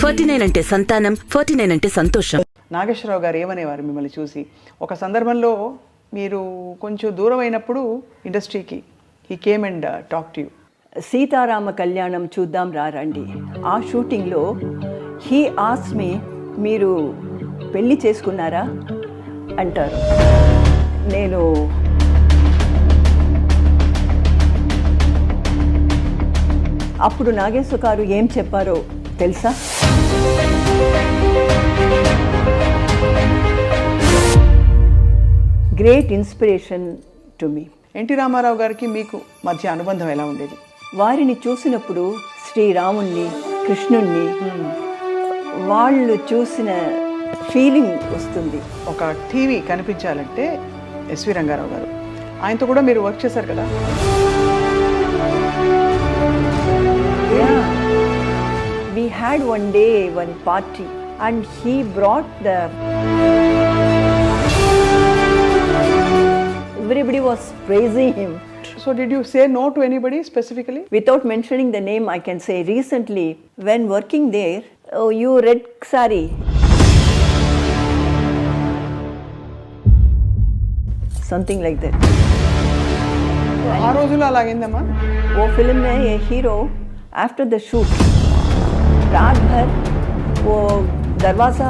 49 అంటే సంతానం, 49 అంటే సంతోషం. నాగేశ్వరరావు గారు ఏమనేవారు మిమ్మల్ని చూసి? ఒక సందర్భంలో మీరు కొంచెం దూరం అయినప్పుడు ఇండస్ట్రీకి he came and talk to you. Seetharama Kalyanam చూద్దాం రండి. ఆ షూటింగ్లో హీ ఆస్క్డ్ మీ, మీరు పెళ్ళి చేసుకున్నారా అంటారు. నేను అప్పుడు నాగేశ్వర గారు ఏం చెప్పారో తెలుసా? Great inspiration to me. NT Rama Rao గారికి మీకు మధ్య అనుబంధం ఎలా ఉండేది? వారిని చూసినప్పుడు శ్రీరాముణ్ణి, కృష్ణుణ్ణి వాళ్ళు చూసిన ఫీలింగ్ వస్తుంది. ఒక టీవీ కనిపించాలంటే ఎస్వి రంగారావు గారు, ఆయనతో కూడా మీరు వర్క్ చేశారు కదా? We had one day one party and he brought the, everybody was praising him. So did you say no to anybody specifically? Without mentioning the name, I can say recently when working there, oh, you red sari, something like that. ఆ రోజులో అలాగైందమ్మా? वो film में ये hero after the shoot रात भर वो दरवाज़ा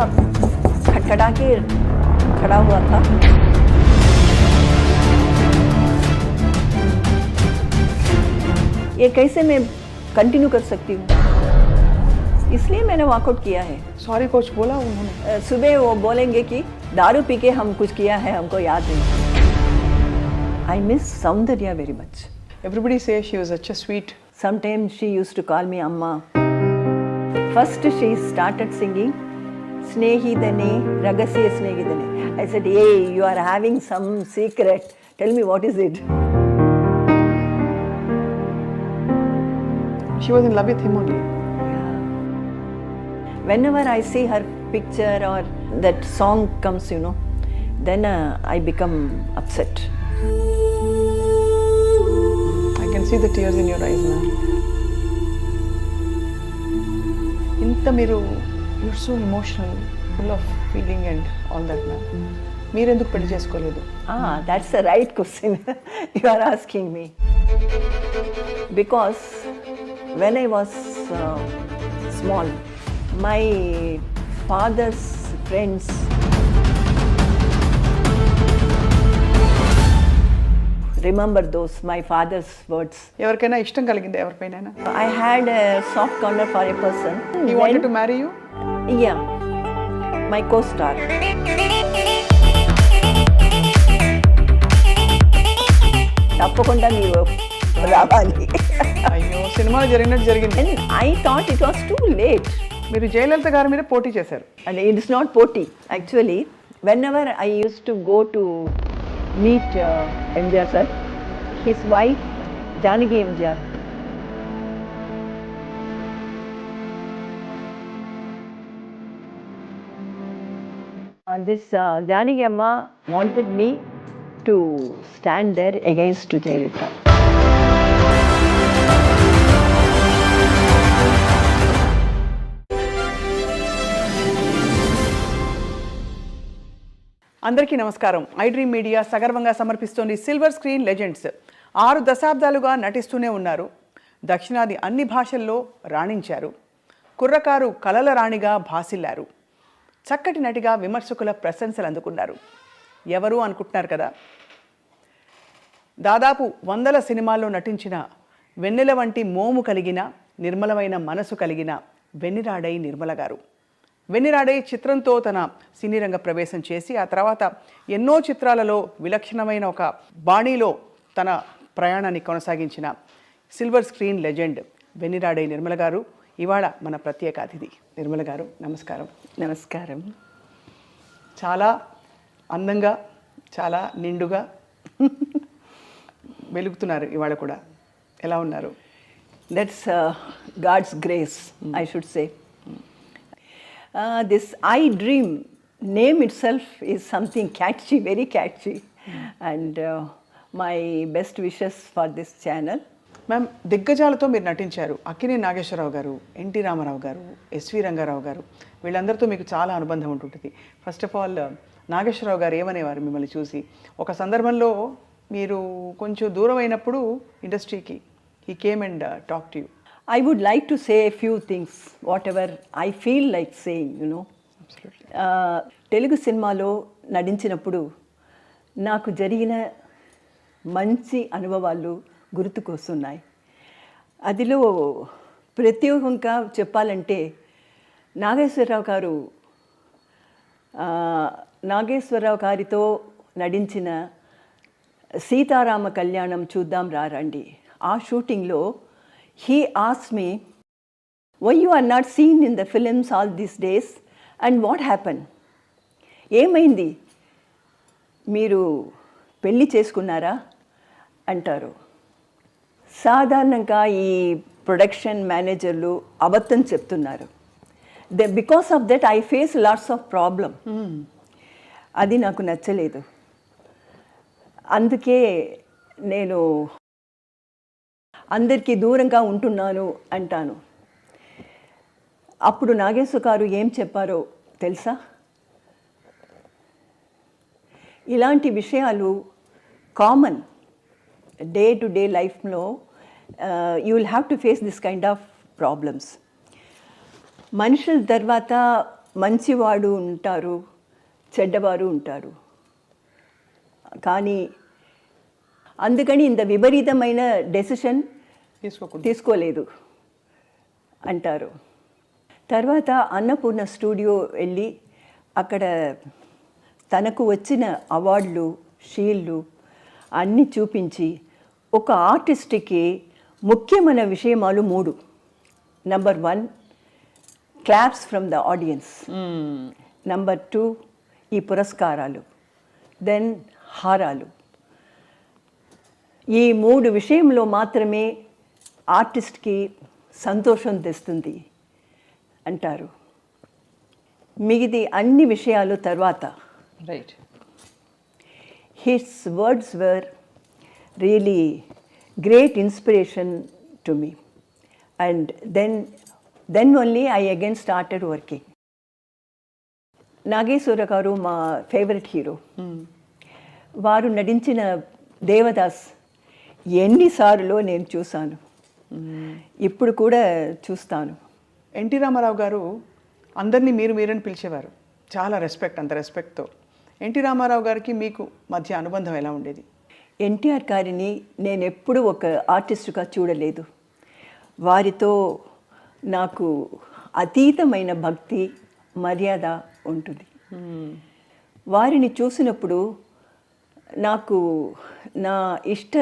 खटखटा के खड़ा हुआ था. ये कैसे मैं कंटिन्यू कर सकती हूँ, इसलिए मैंने वॉकआउट किया है. सॉरी कोच बोला उन्होंने? सुबह वो बोलेंगे कि दारू पी के हम कुछ किया है, हमको याद नहीं. I miss Saundarya very much. Everybody says she was such a sweet. Sometimes she used to call me Amma. First she started singing Snehidane, Ragasya Snehidane. I said, hey, you are having some secret. Tell me what is it? She was in love with him only. Yeah. Whenever I see her picture or that song comes, you know, then I become upset. I can see the tears in your eyes, ma'am. ఇంత మీరు you're so emotional, full of feeling and all that, ma'am. మీరెందుకు పెళ్లి చేసుకోలేదు? That's the right question you are asking me. Because when I was small, my father's friends remember those, my father's words. ఎవరికైనా ఇష్టం కలిగిందా ఎవరిపైనా? I had a soft corner for a person. He wanted to marry you? Yeah, my co-star. తప్పకుండా మీరు రావాలి. అయ్యో, సినిమాలో జరిగినట్టు జరిగింది. And I thought it was too late. మీరు జయలలిత గారి మీద పోటీ చేశారు. And it is not poti. Actually, whenever I used to go to meet MJR sir, his wife Janaki MJR, and this Janaki Amma wanted me to stand there against Jayalalitha. అందరికీ నమస్కారం. iDream media సగర్వంగా సమర్పిస్తోంది silver screen legends. 6 దశాబ్దాలుగా నటిస్తూనే ఉన్నారు. దక్షిణాది అన్ని భాషల్లో రాణించారు. కుర్రకారు కలల రాణిగా భాసిల్లారు. చక్కటి నటిగా విమర్శకుల ప్రశంసలు అందుకున్నారు. ఎవరు అనుకుంటున్నారు కదా? దాదాపు 100 సినిమాల్లో నటించిన వెన్నెల వంటి మోము కలిగిన నిర్మలమైన మనసు కలిగిన వెన్నిరాడై నిర్మల గారు. వెన్నిరాడై చిత్రంతో తన సినీ రంగ ప్రవేశం చేసి ఆ తర్వాత ఎన్నో చిత్రాలలో విలక్షణమైన ఒక బాణీలో తన ప్రయాణాన్ని కొనసాగించిన silver screen legend Venniradai Nirmala గారు ఇవాళ మన ప్రత్యేక అతిథి. నిర్మల గారు నమస్కారం. నమస్కారం. చాలా అందంగా, చాలా నిండుగా వెలుగుతున్నారు ఇవాళ కూడా. ఎలా ఉన్నారు? That's God's grace, I should say. This iDream name itself is something catchy, very catchy. And my best wishes for this channel. Ma'am, దిగ్గజాలతో మీరు నటించారు. అక్కినేని నాగేశ్వరరావు గారు, ఎన్టీ రామారావు గారు, ఎస్వి రంగారావు గారు, వీళ్ళందరితో మీకు చాలా అనుబంధం ఉంటుంటుంది. ఫస్ట్ ఆఫ్ ఆల్ నాగేశ్వరరావు గారు ఏమనేవారు మిమ్మల్ని చూసి? ఒక సందర్భంలో మీరు కొంచెం దూరం అయినప్పుడు ఇండస్ట్రీకి he came and talk to you. I would like to say a few things, whatever I feel like saying, you know. Telugu సినిమాలో నటించినప్పుడు నాకు జరిగిన మంచి అనుభవాలు గుర్తుకొస్తున్నాయి. అదిలో ప్రత్యేకంగా చెప్పాలంటే నాగేశ్వరరావు గారితో నటించిన సీతారామ కళ్యాణం చూద్దాం రండి. ఆ షూటింగ్లో he asked me, why you are not seen in the films all these days and what happened? ఏమైంది, మీరు పెళ్ళి చేసుకున్నారా అంటారు. సాధారణంగా ఈ ప్రొడక్షన్ మేనేజర్లు అబద్ధం చెప్తున్నారు. Because of that I face lots of problem. అది నాకు నచ్చలేదు. అందుకే నేను అందరికీ దూరంగా ఉంటున్నాను అంటాను. అప్పుడు నాగేశ్వర గారు ఏం చెప్పారో తెలుసా? ఇలాంటి విషయాలు కామన్ డే టు డే లైఫ్లో. You will have to face this kind of problems. మనుషుల తర్వాత మంచివాడు ఉంటారు, చెడ్డవారు ఉంటారు. కానీ అందుకని ఇంత విపరీతమైన డెసిషన్ తీసుకోలేదు అంటారు. తర్వాత అన్నపూర్ణ స్టూడియో వెళ్ళి అక్కడ తనకు వచ్చిన అవార్డులు, షీల్డ్లు అన్నీ చూపించి ఒక ఆర్టిస్ట్కి ముఖ్యమైన విషయమాలు 3. Number 1 claps from the audience, number 2 ఈ పురస్కారాలు, దెన్ హారాలు. ఈ 3 విషయంలో మాత్రమే ఆర్టిస్ట్కి సంతోషం తెస్తుంది అంటారు. మిగిది అన్ని విషయాలు తర్వాత. Right. His words were really great inspiration to me. And then only I again started working. Nageswara garu మా ఫేవరెట్ హీరో. వారు నటించిన దేవదాస్ ఎన్నిసార్లు నేను చూశాను, ఇప్పుడు కూడా చూస్తాను. ఎన్టీ రామారావు గారు అందరినీ మీరని పిలిచేవారు. చాలా రెస్పెక్ట్, అంత రెస్పెక్ట్తో. ఎన్టీ రామారావు గారికి మీకు మధ్య అనుబంధం ఎలా ఉండేది? ఎన్టీఆర్ గారిని నేను ఎప్పుడూ ఒక ఆర్టిస్టుగా చూడలేదు. వారితో నాకు అతీతమైన భక్తి, మర్యాద ఉంటుంది. వారిని చూసినప్పుడు నాకు నా ఇష్ట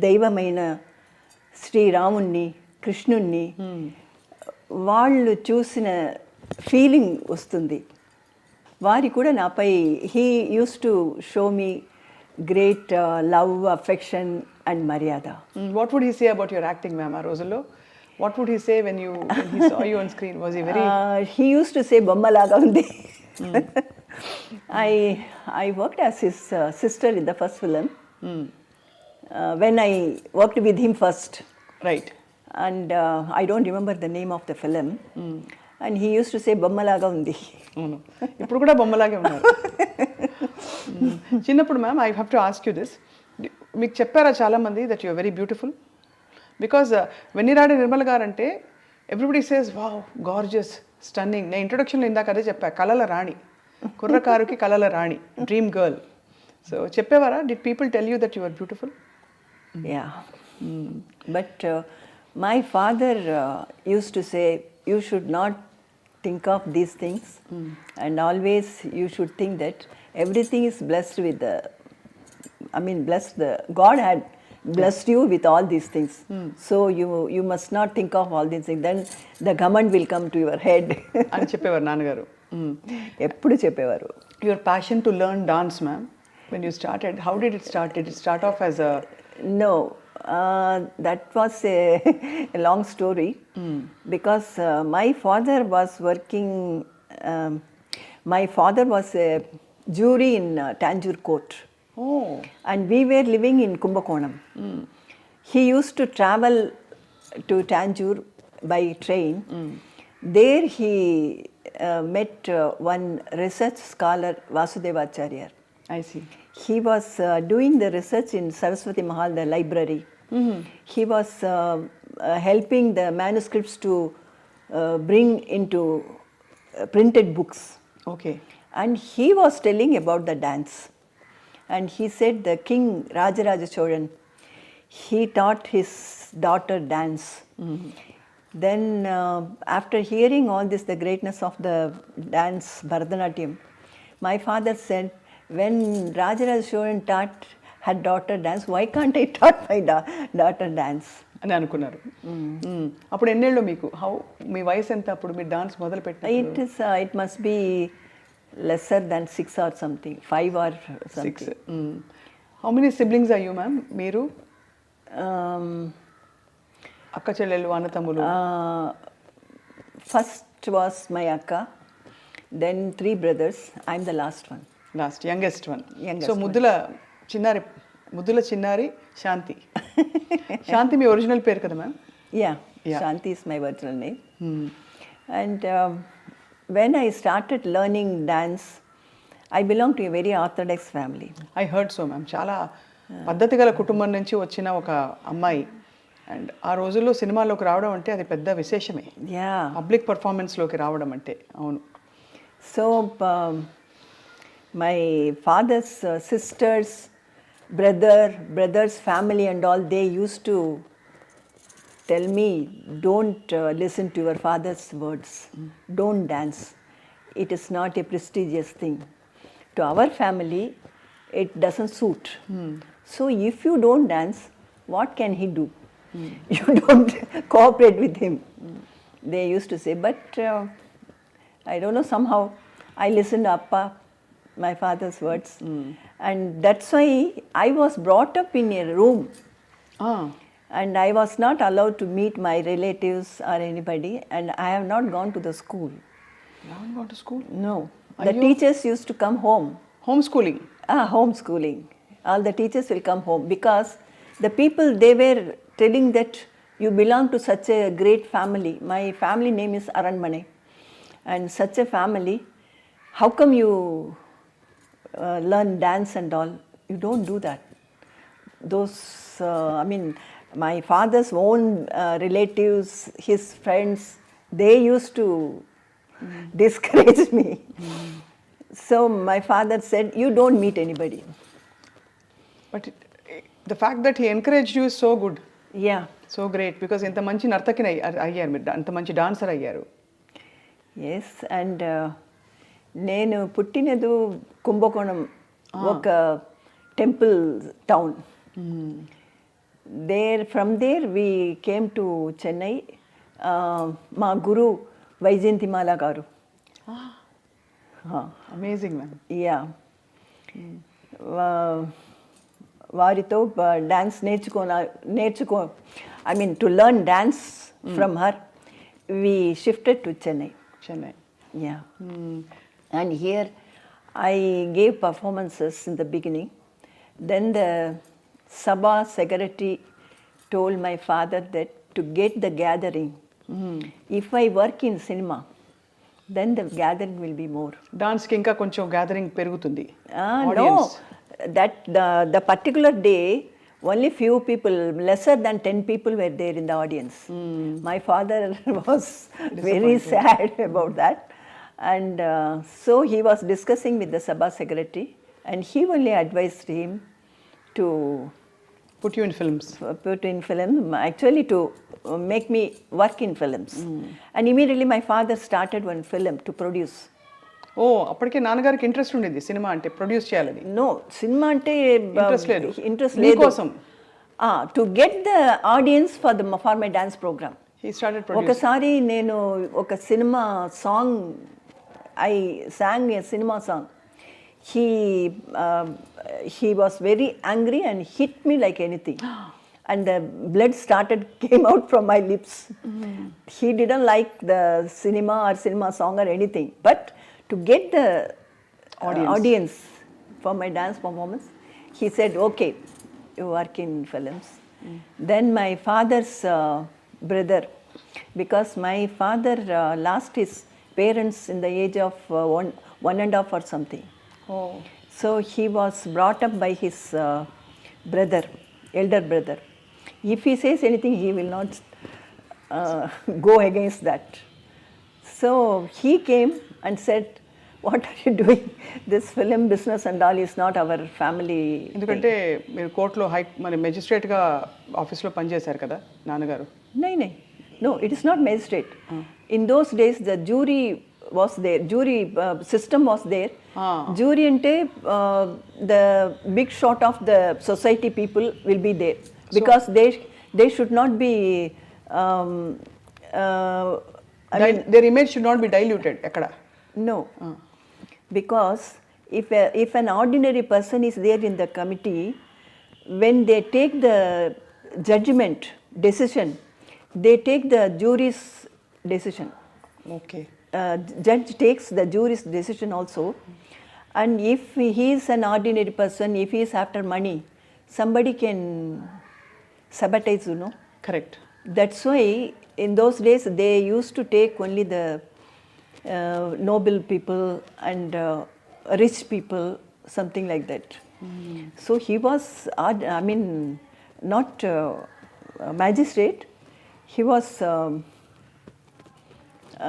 దైవమైన శ్రీరాముణ్ణి, కృష్ణుణ్ణి వాళ్ళు చూసిన ఫీలింగ్ వస్తుంది. వారి కూడా నాపై he use to show me great love, affection and మర్యాద. What would he say about your acting ma'am ఆ రోజుల్లో? What would he say when he saw you on screen? Was he very... He used to say బొమ్మలాగా ఉంది. I worked as his sister in the first film. When I worked with him first. Right. And I don't remember the name of the film. And he used to say బొమ్మలాగా ఉంది. అవును, ఇప్పుడు కూడా బొమ్మలాగే ఉన్నారు. చిన్నప్పుడు ma'am, I have to ask you this. మీకు చెప్పారా చాలామంది that your very beautiful? Because Vennira Aadai Nirmala గారు అంటే everybody says wow, gorgeous, stunning. నేను ఇంట్రొడక్షన్లో ఇందాక అదే చెప్పా, కళల రాణి, కుర్రకారుకి కళల రాణి, డ్రీమ్ గర్ల్. సో చెప్పేవారా? Did people tell you that you are beautiful? Yeah. But my father used to say, you should not think of these things, and always you should think that everything is blessed with the, God had blessed you with all these things. So you must not think of all these things. Then the government will come to your head. అని చెప్పేవారు నాన్నగారు. ఎప్పుడు చెప్పేవారు. Your passion to learn dance ma'am, when you started, how did it start? Did it start off as a... No, that was a long story. Because my father was working, my father was a jury in Tanjore court. Oh. And we were living in Kumbakonam. He used to travel to Tanjore by train. There he met one research scholar, Vasudevacharya. I see. He was doing the research in Saraswati Mahal, the library. He was helping the manuscripts to bring into printed books. Okay. And he was telling about the dance. And he said the king Rajaraja Cholan, he taught his daughter dance. Then after hearing all this, the greatness of the dance, Bharatanatyam, my father said, when Rajaraja Cholan taught her daughter dance, why can't I taught my daughter dance? అని అనుకున్నారు. అప్పుడు ఎన్నేళ్ళు మీకు? మీ వయసు ఎంత అప్పుడు మీరు dance మొదలు పెట్టారు? It must be lesser than 6 or something, 5 or something. 6. How many siblings are you, ma'am? మీరు అక్క చెల్లెళ్ళు అన్న తమ్ములు? First was my akka, then 3 brothers. I'm the last one. Last youngest one. Youngest so ముద్దుల చిన్నారి శాంతి. శాంతి మీ original పేరు కదా ma'am? Yeah, Shanti is my original name. And when I started learning dance, I belong to a very orthodox family. I heard so ma'am. చాలా పద్ధతి గల కుటుంబం నుంచి వచ్చిన ఒక అమ్మాయి. అండ్ ఆ రోజుల్లో సినిమాలోకి రావడం అంటే అది పెద్ద విశేషమే. Yeah. పబ్లిక్ పర్ఫార్మెన్స్లోకి రావడం అంటే. అవును. So my father's sisters, brother's family and all, they used to tell me, don't listen to your father's words. Don't dance. It is not a prestigious thing. To our family, it doesn't suit. So if you don't dance, what can he do? You don't cooperate with him. They used to say, but I don't know, somehow I listened to Appa, my father's words. And that's why I was brought up in a room. And I was not allowed to meet my relatives or anybody. And I have not gone to the school. You haven't gone to school? No. The teachers used to come home. Homeschooling? Homeschooling. All the teachers will come home because the people, they were telling that you belong to such a great family. My family name is Aranmane. And such a family, how come you learn dance and all? You don't do that. Those, my father's own relatives, his friends, they used to discourage me. So my father said, you don't meet anybody. But the fact that he encouraged you is so good. Yeah. So great, because ఇంత మంచి నర్తకిని అయ్యారు మీరు, అంత మంచి dancer అయ్యారు. Yes, and నేను పుట్టినది కుంభకోణం, ఒక temple town. From there we came to Chennai. మా గురు వైజయంతిమాల గారు. Amazing ma'am. యా, వారితో dance to learn dance from her we shifted to Chennai. Yeah. And here I gave performances in the beginning. Then the Sabha secretary told my father that to get the gathering, if I work in cinema, then the gathering will be more. Dance ki inka koncham gathering perugutundi. No, that the particular day, only few people, lesser than 10 people were there in the audience. My father was very sad about that. And so he was discussing with the Sabha secretary, and he only advised him to put you in films. Actually to make me work in films. And immediately my father started one film to produce. ఓ, అప్పటికే నాన్నగారికి interest ఉండేది cinema అంటే, produce చేయాలని? No, cinema అంటే interest లేదు. కోసం to get the audience for my dance programme. ఒకసారి నేను ఒక cinema song, I sang a cinema song. He was very angry and hit me like anything. And the blood came out from my lips. He didn't like the cinema or cinema song or anything. But to get the audience for my dance performance, he said, okay, you work in films. Then my father's brother, because my father lost his parents in the age of one and a half or something. Oh. So he was brought up by his brother, elder brother. If he says anything, he will not go against that. So he came and said, "What are you doing? This film business and all is not our family." ఎందుకంటే మీరు కోర్టులో మరి మెజిస్ట్రేట్గా ఆఫీస్లో పనిచేశారు కదా నాన్నగారు. No, it is not magistrate. In those days, the jury was there. Jury system was there. Jury ante the big shot of the society people will be there, because they should not be. Their image should not be diluted. ekkada. No, because if an ordinary person is there in the committee, when they take the judgment decision, they take the jury's decision. Okay. Judge takes the jury's decision also, and if he is an ordinary person, if he is after money, somebody can sabotage, you know. Correct. That's why in those days they used to take only the noble people and rich people, something like that. So he was, not magistrate. He was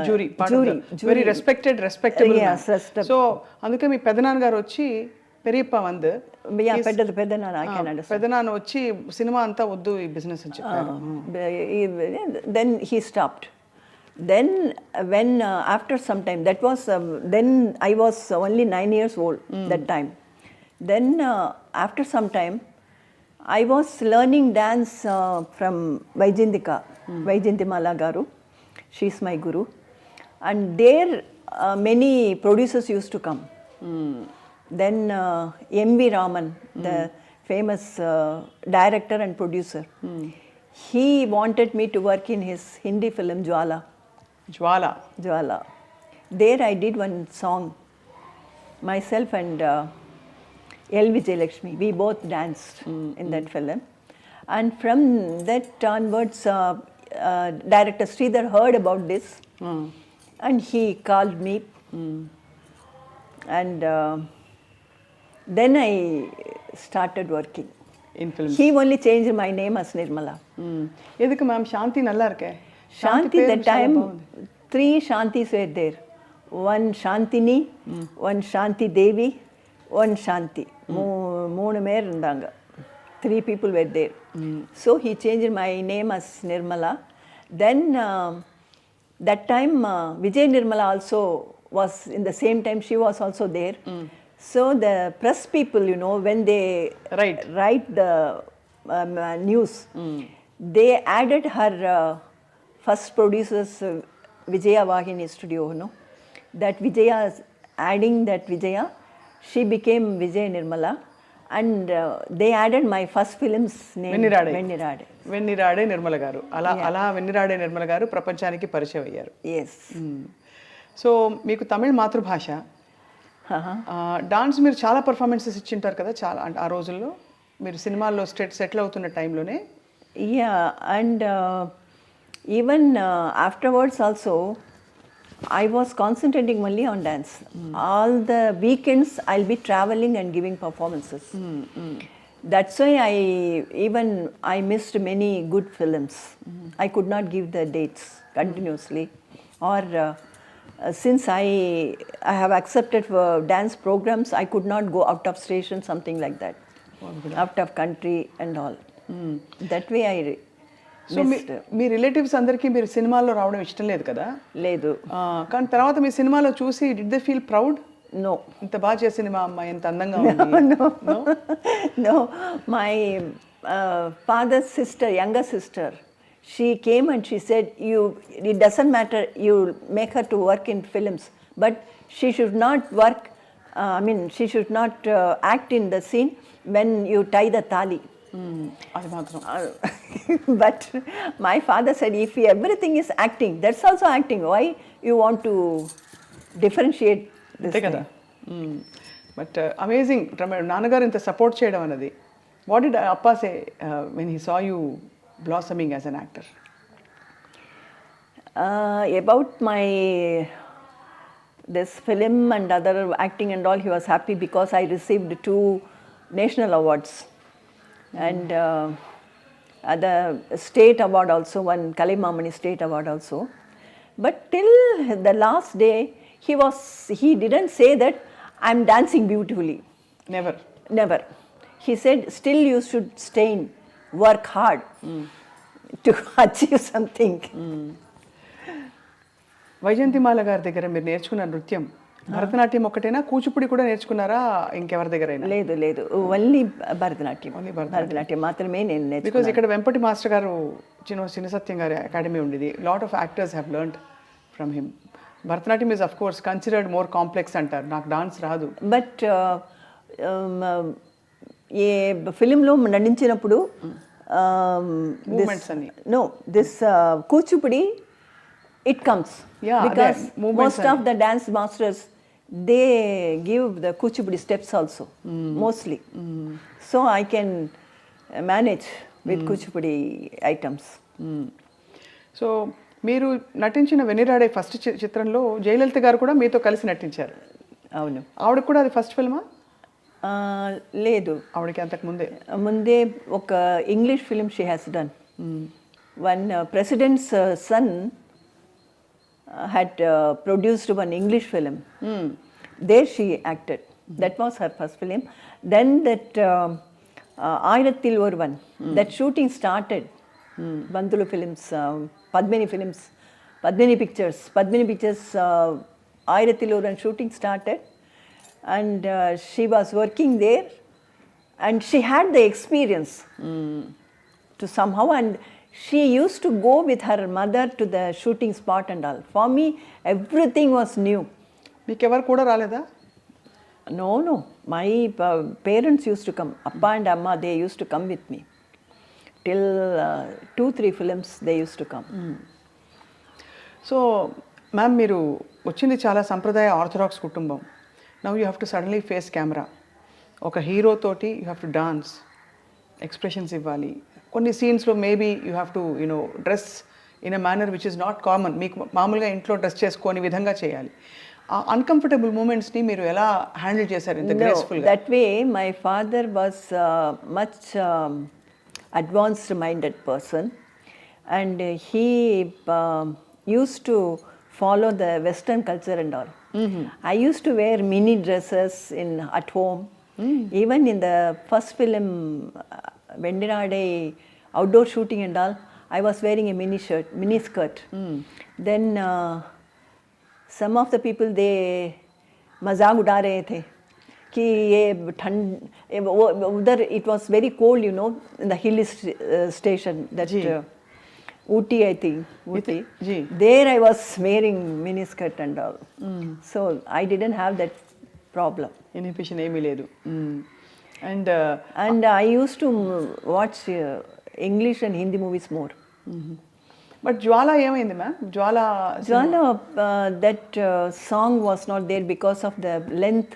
jury. Jury. Very respectable. Yes, respectable. So అందుకే మీ పెదనాన్నగారు వచ్చి పెరియప్ప వందు పెద్దనాన్న, I can understand. పెదనాన్న వచ్చి cinema అంతా వద్దు ఈ business అని చెప్పారు. Then he stopped. Then when after some time, that was then I was only 9 years old that time. Then after some time, I was learning dance from Vaijayantimala garu. She is my guru, and there many producers used to come. Then M.V. Raman, the famous director and producer, he wanted me to work in his Hindi film Jwala. There I did one song, myself and L. Vijayalakshmi. We both danced in that film. And from that onwards, director Sridhar heard about this, and he called me. And then I started working. In films. He only changed my name as Nirmala. எதுக்கு ma'am சாந்தி நல்லா இருக்கே? Shanti, that time, 3 Shantis were there. One Shantini, one Shanti Devi, one Shanti. 3 பேர் இருந்தாங்க. 3 people were there. So he changed my name as Nirmala. Then that time Vijay Nirmala also was in the same time, she was also there. So the press people, you know, when they write the news, they added her first producer's Vijaya Vahini studio, you know. That Vijaya, adding that Vijaya, she became Vijay Nirmala, and they added my first film's name, Vennira Aadai Nirmala garu. అలా Vennira Aadai Nirmala garu ప్రపంచానికి పరిచయం అయ్యారు. Yes. So మీకు తమిళ్ మాతృభాష, dance మీరు చాలా performances ఇచ్చింటారు కదా చాలా ఆ రోజుల్లో, మీరు సినిమాల్లో సెటిల్ అవుతున్న టైంలోనే. Yeah, and even afterwards also, I was concentrating only on dance. All the weekends I'll be traveling and giving performances. That's why I missed many good films. I could not give the dates continuously. Or since I have accepted for dance programs, I could not go out of station, something like that, out of country and all. That way I so me relatives అందరికీ మీరు సినిమాల్లో రావడం ఇష్టం లేదు కదా? లేదు. కానీ తర్వాత మీ సినిమాలో చూసి did they feel proud? No. ఇంత బాగా చేసే సినిమా అమ్మాయి, ఎంత అందంగా ఉంది. No. My father's sister, younger sister, she came and she said, it doesn't matter, you make her to work in films, but she should not work, she should not act in the scene when you tie the tali. అది మాత్రం. But my father said, if everything is acting, that's also acting. Why you want to differentiate this కదా. But amazing నాన్నగారు ఇంత support చేయడం అన్నది. What did అప్పా say when he saw you blossoming as an actor? About my this film and other acting and all, he was happy because I received 2 national awards and the state award also, one Kalimamani state award also. But till the last day, he didn't say that I'm dancing beautifully. Never. Never. He said, still you should strain, work hard to achieve something. Vyjayanthimala గారి దగ్గర మీరు నేర్చుకున్న నృత్యం భరతనాట్యం ఒకటేనా, కూచిపూడి కూడా నేర్చుకున్నారా ఇంకెవరి దగ్గరైనా? లేదు లేదు, ఓన్లీ భరతనాట్యం. భరతనాట్యం మాత్రమే నేను నేర్చుకున్నాను. బికాజ్ ఇక్కడ వెంపటి మాస్టర్ గారు చిన్న సత్యం గారి అకాడమీ ఉండేది. Lot of actors have learned from him. Bharatanatyam is of course considered more complex అంటారు. నాకు డాన్స్ రాదు. బట్ ఏ ఫిలింలో నటించినప్పుడు మూమెంట్స్ అని no this Kuchipudi it comes. Yeah, because most and of the dance masters, they give the kuchipudi steps also, mostly. So I can manage with kuchipudi items. So మీరు నటించిన వెన్నిరాడే first చిత్రంలో జయలలిత గారు కూడా మీతో కలిసి నటించారు. అవును. ఆవిడకి కూడా అది ఫస్ట్ ఫిల్మా? లేదు, ఆవిడకి అంతకు ముందే ఒక English film she has done. One president's son had produced one English film. There she acted. That was her first film. Then that Airathil Oruvan, that shooting started. Bandulu Films, Padmini Films, Padmini Pictures, Airathil Oruvan shooting started, and she was working there, and she had the experience to somehow, and she used to go with her mother to the shooting spot and all. For me, everything was new. మీకు ఎవరు కూడా రాలేదా? No. My parents used to come. Appa and Amma, they used to come with me. Till 2-3 films, they used to come. So ma'am, మీరు వచ్చింది చాలా సంప్రదాయ orthodox కుటుంబం. Now you have to suddenly face camera. ఒక హీరోతోటి you have to dance, expressions ఇవ్వాలి. కొన్ని సీన్స్లో maybe you have to dress in a manner which is not common. మీకు మామూలుగా ఇంట్లో డ్రెస్ చేసుకొని విధంగా చేయాలి. ఆ అన్కంఫర్టబుల్ మూమెంట్స్ని మీరు ఎలా హ్యాండిల్ చేశారు ఇంత గ్రేస్ఫుల్గా? That way my father was much advanced minded person, and he use to follow the Western culture and all. I used to wear mini dresses at home. Even in the first film, Vennira Aadai outdoor shooting and all, I was wearing a mini skirt. Then some of the people, they मजाक उड़ा रहे थे कि ये ठंड उधर it was very cold, you know, in the hill station that Ooty, I think. Ooty. There I was wearing mini skirt and all. So I didn't have that problem. Inhibition ఏమీ లేదు. And I used to watch English and Hindi movies more. But Jwala ఏమైంది ma'am? Jwala that song was not there because of the length.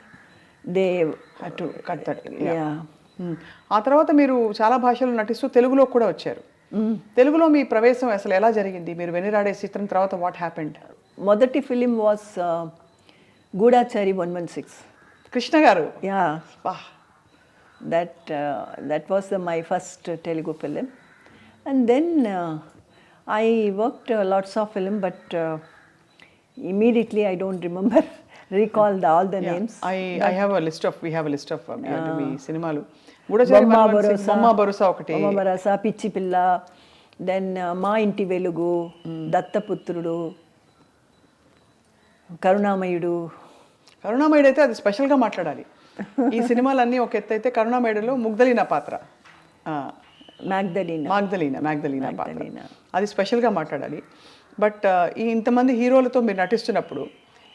They had to cut that. Yeah. ఆ తర్వాత మీరు చాలా భాషలు నటిస్తూ తెలుగులో కూడా వచ్చారు. తెలుగులో మీ ప్రవేశం అసలు ఎలా జరిగింది? మీరు వెన్నిరా ఆడే చిత్రం తర్వాత వాట్ హ్యాపెండ్? మొదటి ఫిలిం వాస్ గూఢాచారి 116. కృష్ణ గారు. Yeah, that was my first Telugu film. And then I worked lots of film, but immediately I don't recall all the names. I have a list of, we have a list of మీ సినిమాలు. బొమ్మ భరోసా ఒకటి, బొమ్మ భరోసా, పిచ్చి పిల్ల, then మా ఇంటి వెలుగు, దత్తపుత్రుడు, కరుణామయుడు. కరుణామయుడు అయితే అది స్పెషల్గా మాట్లాడాలి. ఈ సినిమాలన్నీ ఒక ఎత్తు అయితే కరుణామయుడులో ముగ్ధలీనా పాత్ర, మ్యాగ్దలీనా పాత్ర, అది స్పెషల్గా మాట్లాడాలి. బట్ ఈ ఇంతమంది హీరోలతో మీరు నటిస్తున్నప్పుడు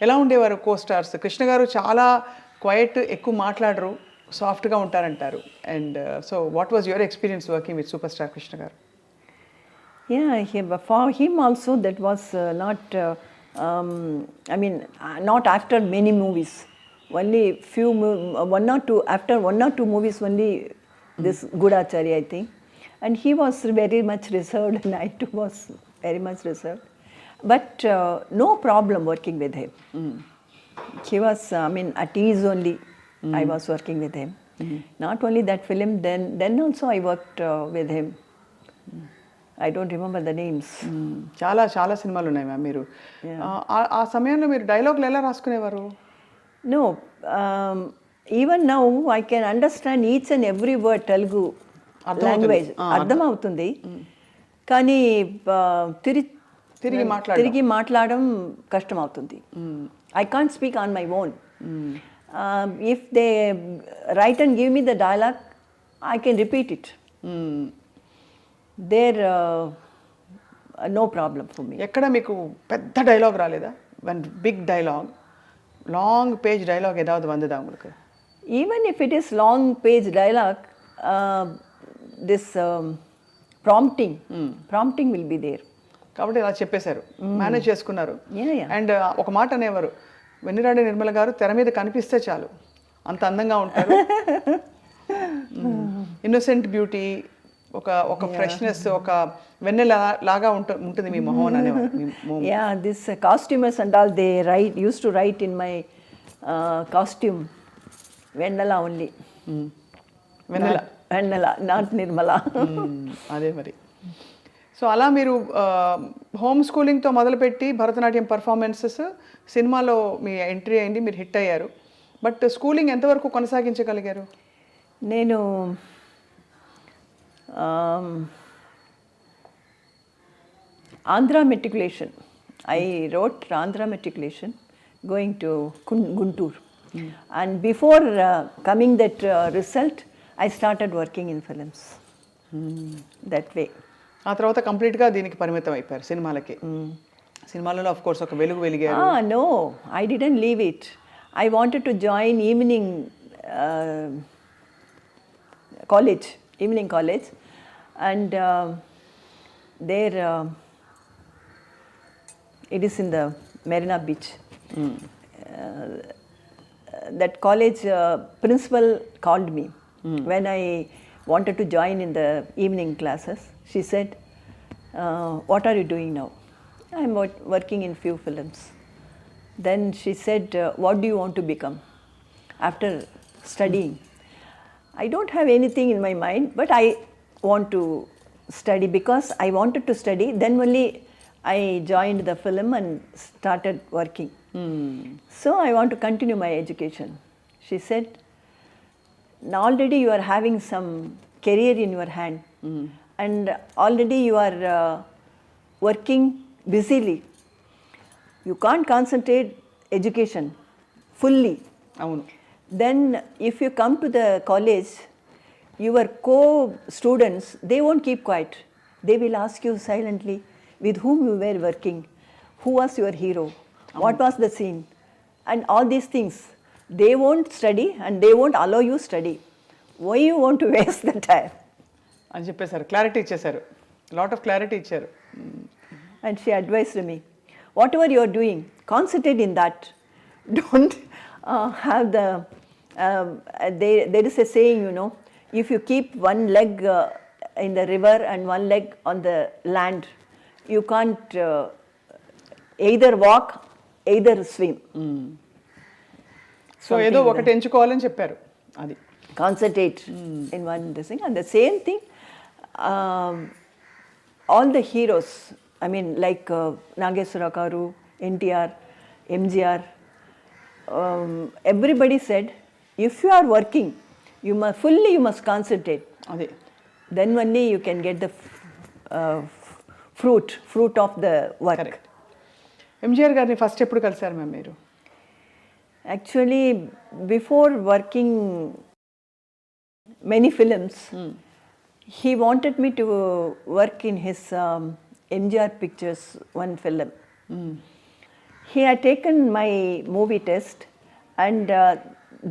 ఎలా ఉండేవారు కో స్టార్స్? కృష్ణ గారు చాలా క్వైట్, ఎక్కువ మాట్లాడరు, సాఫ్ట్గా ఉంటారంటారు. And so what was your experience working with super star Krishna garu? For him also that was not, not after many movies. Only after one or two movies only this Gudachari, I think. And he was very much reserved and I too was very much reserved. But no problem working with him. He was, at ease only. I was working with him. Not only that film, then also I worked with him. I don't remember the names. చాలా చాలా సినిమాలు ఉన్నాయి ma'am మీరు. ఆ సమయంలో మీరు డైలాగులు ఎలా రాసుకునేవారు? No, even now I can understand each and every word Telugu language. అర్థమవుతుంది. కానీ తిరిగి మాట్లాడడం కష్టం అవుతుంది. I can't speak on my own. If they write and give me the dialogue, I can repeat it. There no problem for me. ఎక్కడ మీకు పెద్ద dialogue రాలేదా? One big dialogue, long page dialogue ఏதாவது వందదా உங்களுக்கு? Even if it is long page dialogue, this prompting will be there. కాబట్టి ఇలా చెప్పేశారు, మేనేజ్ చేసుకున్నారు. Yeah. అండ్ ఒక మాట అనేవారు, వెన్నిరాడే నిర్మల గారు తెర మీద కనిపిస్తే చాలు అంత అందంగా ఉంటారు. ఇన్నోసెంట్ బ్యూటీ, ఒక ఫ్రెష్నెస్, ఒక వెన్నెల లాగా ఉంటుంది మీ మొహం అనేవారు. Yeah, this costumers and all, they used to write in my costume Vennala only. Vennala, not Nirmala. అదే మరి. సో అలా మీరు హోమ్ స్కూలింగ్తో మొదలుపెట్టి భరతనాట్యం పర్ఫార్మెన్సెస్, సినిమాలో మీ ఎంట్రీ అయింది, మీరు హిట్ అయ్యారు. బట్ స్కూలింగ్ ఎంతవరకు కొనసాగించగలిగారు? నేను Andhra matriculation. I wrote Andhra matriculation going to Guntur. And before coming that result, I started working in films. That way. ఆ తర్వాత కంప్లీట్గా దీనికి పరిమితం అయిపోయారు, సినిమాలకి. సినిమాలలో ఆఫ్ కోర్స్ ఒక వెలుగు వెలిగారు. No, I didn't leave it. I wanted to join evening college, and there it is in the Marina Beach. That college principal called me when I wanted to join in the evening classes. She said, what are you doing now? I'm working in few films. Then she said, what do you want to become after studying? I don't have anything in my mind, but I want to study because I wanted to study. Then only I joined the film and started working. So I want to continue my education. She said, already you are having some career in your hand, and already you are working busily. You can't concentrate education fully. అవును. Then if you come to the college, your co-students, they won't keep quiet. They will ask you silently with whom you were working, who was your hero, what was the scene, and all these things. They won't study and they won't allow you study. Why you want to waste the time? అని చెప్పేశారు, clarity ఇచ్చేశారు, lot of clarity ఇచ్చారు. And she advised me, whatever you are doing, concentrate in that. Don't have the, there is a saying, if you keep one leg in the river and one leg on the land, you can't either walk, either swim. So ఏదో ఒకటి ఎంచుకోవాలని చెప్పారు. అది concentrate in one thing. And the same thing, all the heroes, like Nageswara Garu, NTR, MGR, everybody said, if you are working, you must concentrate. అదే. Then only you can get the fruit of the work. Correct. MGR గారిని first ఎప్పుడు కలిసారు ma'am మీరు? Actually, before working many films, he wanted me to work in his MGR Pictures one film. He had taken my movie test, and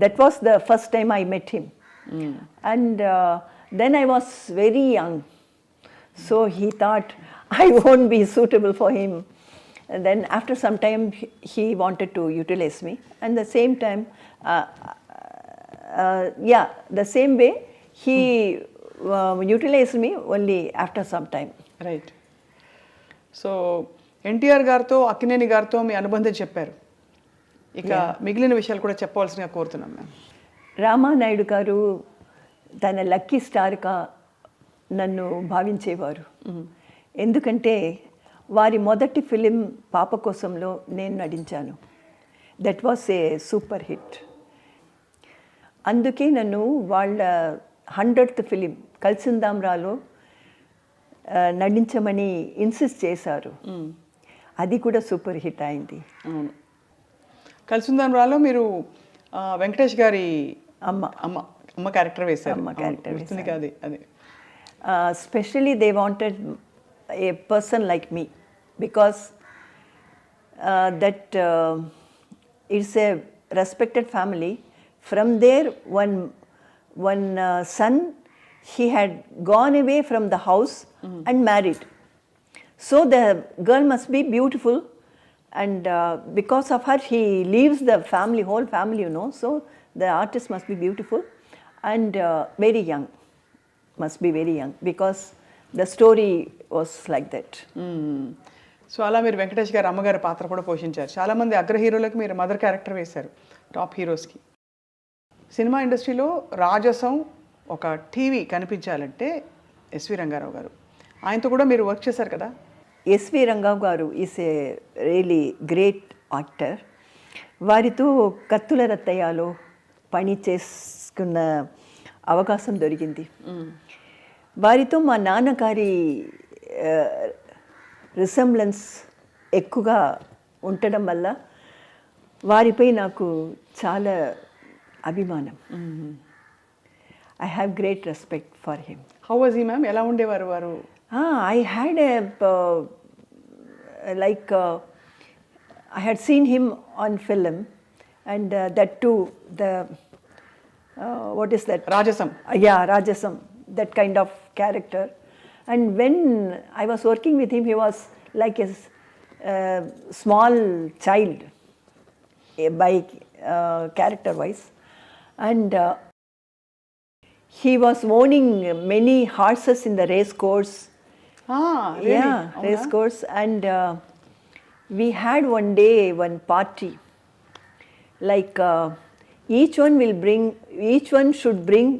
that was the first time I met him. And then I was very young, so he thought I won't be suitable for him. And then after some time, he wanted to utilize me, and the same time, the same way he utilized me only after some time. Right. So NTR గారితో అక్కినేని గారితో మీ అనుబంధం చెప్పారు, ఇక మిగిలిన విషయాలు కూడా చెప్పవలసిందిగా కోరుతున్నాం ma'am. Ramanaidu గారు తన లక్కీ స్టార్గా నన్ను భావించేవారు. ఎందుకంటే వారి మొదటి ఫిలిం పాప కోసంలో నేను నటించాను. That was a super hit. అందుకే నన్ను వాళ్ళ 100th ఫిలిం కలిసిందాంరాలో నటించమని ఇన్సిస్ట్ చేశారు. అది కూడా సూపర్ హిట్ అయింది. అవును, కలిసిందాంరాలో మీరు వెంకటేష్ గారి అమ్మ అమ్మ అమ్మ క్యారెక్టర్ వేశారు. అమ్మ క్యారెక్టర్ గుర్తుంది కాదు అది. Especially they wanted a person like me because that it's a respected family. From there, one son, he had gone away from the house and married. So the girl must be beautiful, and because of her, he leaves the family, whole family, you know. So the artist must be beautiful and very young, must be very young, because the story was like that. So అలా మీరు వెంకటేష్ గారు అమ్మగారి పాత్ర కూడా పోషించారు. చాలామంది అగ్ర హీరోలకు మీరు మదర్ క్యారెక్టర్ వేశారు, టాప్ హీరోస్కి. సినిమా ఇండస్ట్రీలో రాజసం ఒక టీవీ కనిపించాలంటే ఎస్వి రంగారావు గారు, ఆయనతో కూడా మీరు వర్క్ చేశారు కదా. ఎస్వి రంగారావు గారు is a really great actor. వారితో కత్తుల రత్తయ్యలో పని చేసుకున్న అవకాశం దొరికింది. వారితో మా నాన్నగారి రిసెంబ్లెన్స్ ఎక్కువగా ఉండడం వల్ల వారిపై నాకు చాలా అభిమానం. I have great respect for him. How was he ma'am? ఎలా ఉండేవారు వారు? I had a like I had seen him on film, and that too, the what is that? Rajasam. Yeah, Rajasam, that kind of character. And when I was working with him, he was like a small child by character-wise, and he was owning many horses in the race course. Really? Yeah, race course, and we had one day one party, like each one should bring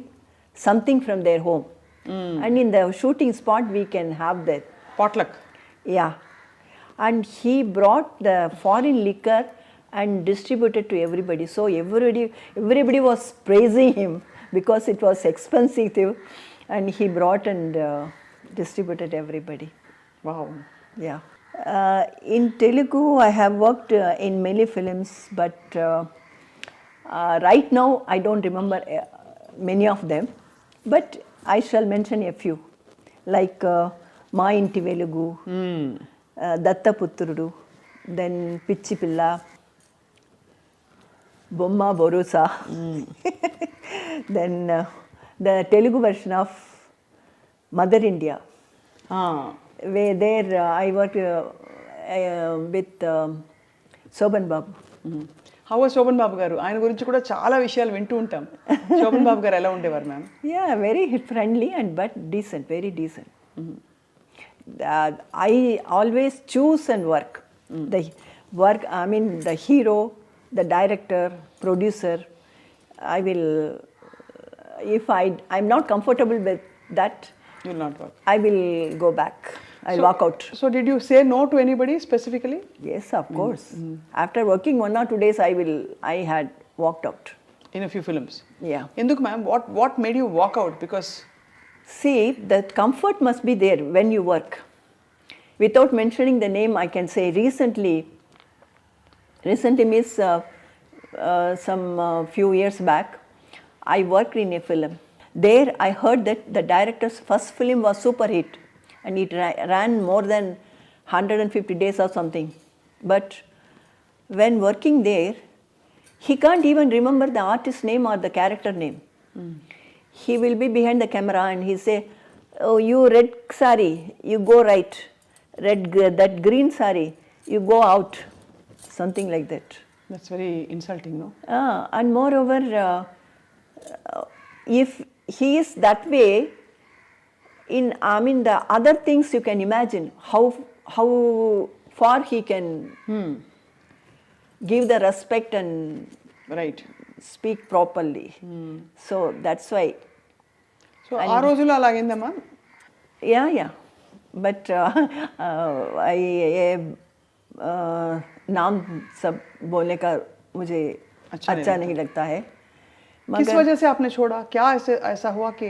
something from their home, and in the shooting spot we can have that potluck. Yeah, and he brought the foreign liquor and distributed to everybody. So everybody was praising him because it was expensive, and he brought and distributed everybody. Wow. Yeah. In Telugu, I have worked in many films, but right now I don't remember many of them. But I shall mention a few, like Ma Inti Velugu, Datta Putrudu, then Pichi Pilla, Bomma Borusa, then the Telugu version of Mother India. Where there I worked with Sobhan Babu. How was Sobhan Babu garu? ఆయన గురించి కూడా చాలా విషయాలు వింటూ ఉంటాం. శోభన్ బాబు గారు ఎలా ఉండేవారు ma'am? Yeah, very friendly and but decent, very decent. I always choose and work. I mean the hero, the director, producer, I will, if I'm not comfortable with that, You will not work. I will go back. I'll walk out. So did you say no to anybody specifically? Yes, of course. After working 1 or 2 days, I had walked out. In a few films. Yeah. ఎందుకు ma'am? What made you walk out? Because See, the comfort must be there when you work. Without mentioning the name, I can say recently means some few years back, I worked in a film. There I heard that the director's first film was super hit, and it ran more than 150 days or something. But when working there, he can't even remember the artist's name or the character name. He will be behind the camera and he say, "Oh, you red sari, you go right. That green sari, you go out." Something like that. that's very insulting, no? And moreover, if he is that way, the other things you can imagine how for he can give the respect and right. speak properly. So that's why. So ఆ రోజుల్లో అలాగైందమ్మా? Yeah. But नाम सब बोलने का मुझे अच्छा नहीं लगता है. किस वजह से आपने छोड़ा? क्या ऐसा हुआ कि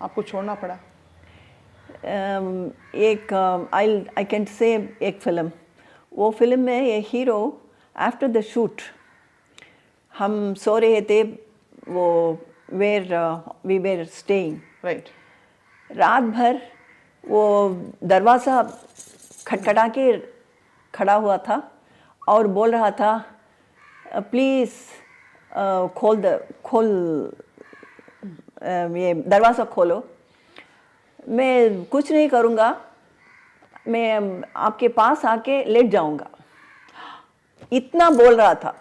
आपको छोड़ना पड़ा? एक आई कैन से एक फिल्म, वो फिल्म में ये हीरो आफ्टर द शूट हम सो रहे थे, वो वी वेर स्टेइंग, राइट. रात भर वो दरवाज़ा खटखटा के खड़ा हुआ था और बोल रहा था प्लीज़ खोल ये दरवाज़ा खोलो. मैं कुछ नहीं करूँगा, मैं आपके पास आके लेट जाऊँगा. इतना बोल रहा था.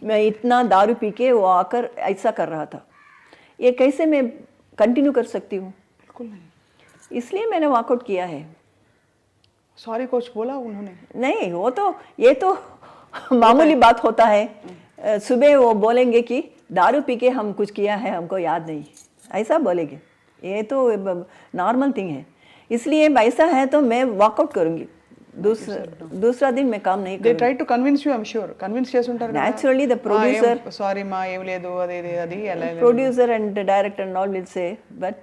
मैं इतना दारू पी के वो आकर ऐसा कर रहा था. ये कैसे मैं कंटिन्यू कर सकती हूँ? बिल्कुल नहीं. इसलिए मैंने वॉकआउट किया है. सॉरी कोच बोला उन्होंने? नहीं, वो तो ये तो मामूली बात होता है. सुबह वो बोलेंगे कि दारू पी के हम कुछ किया है, हमको याद नहीं, ऐसा बोलेंगे. ये तो नॉर्मल थिंग है. इसलिए ऐसा है तो मैं वॉकआउट करूँगी. दूसरा दिन मैं काम नहीं They करूँगी. try to convince you, I'm sure. Convince చేస్తుంటారు కదా. Naturally, the producer, సారీ మా ఏం లేదు అది ఎలా producer and the director and all will say, but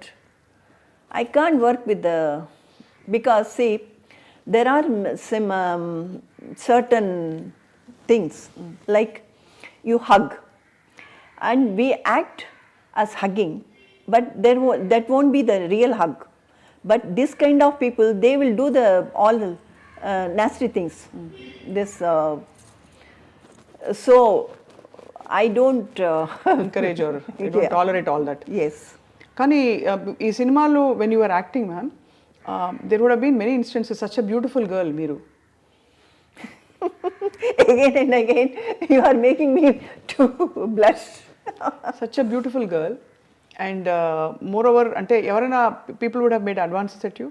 I can't work with the, because see, there are some certain things like you hug and we act as hugging, but that won't be the real hug. But this kind of people, they will do all the nasty things. This so I don't encourage or you don't tolerate all that. Yes. కానీ ఈ సినిమాలో when you were acting, ma'am, there would have been many instances. Such a beautiful girl మీరు. Again and again you are making me to blush. Such a beautiful girl. And moreover, అంటే ఎవరైనా people would have made advances at you?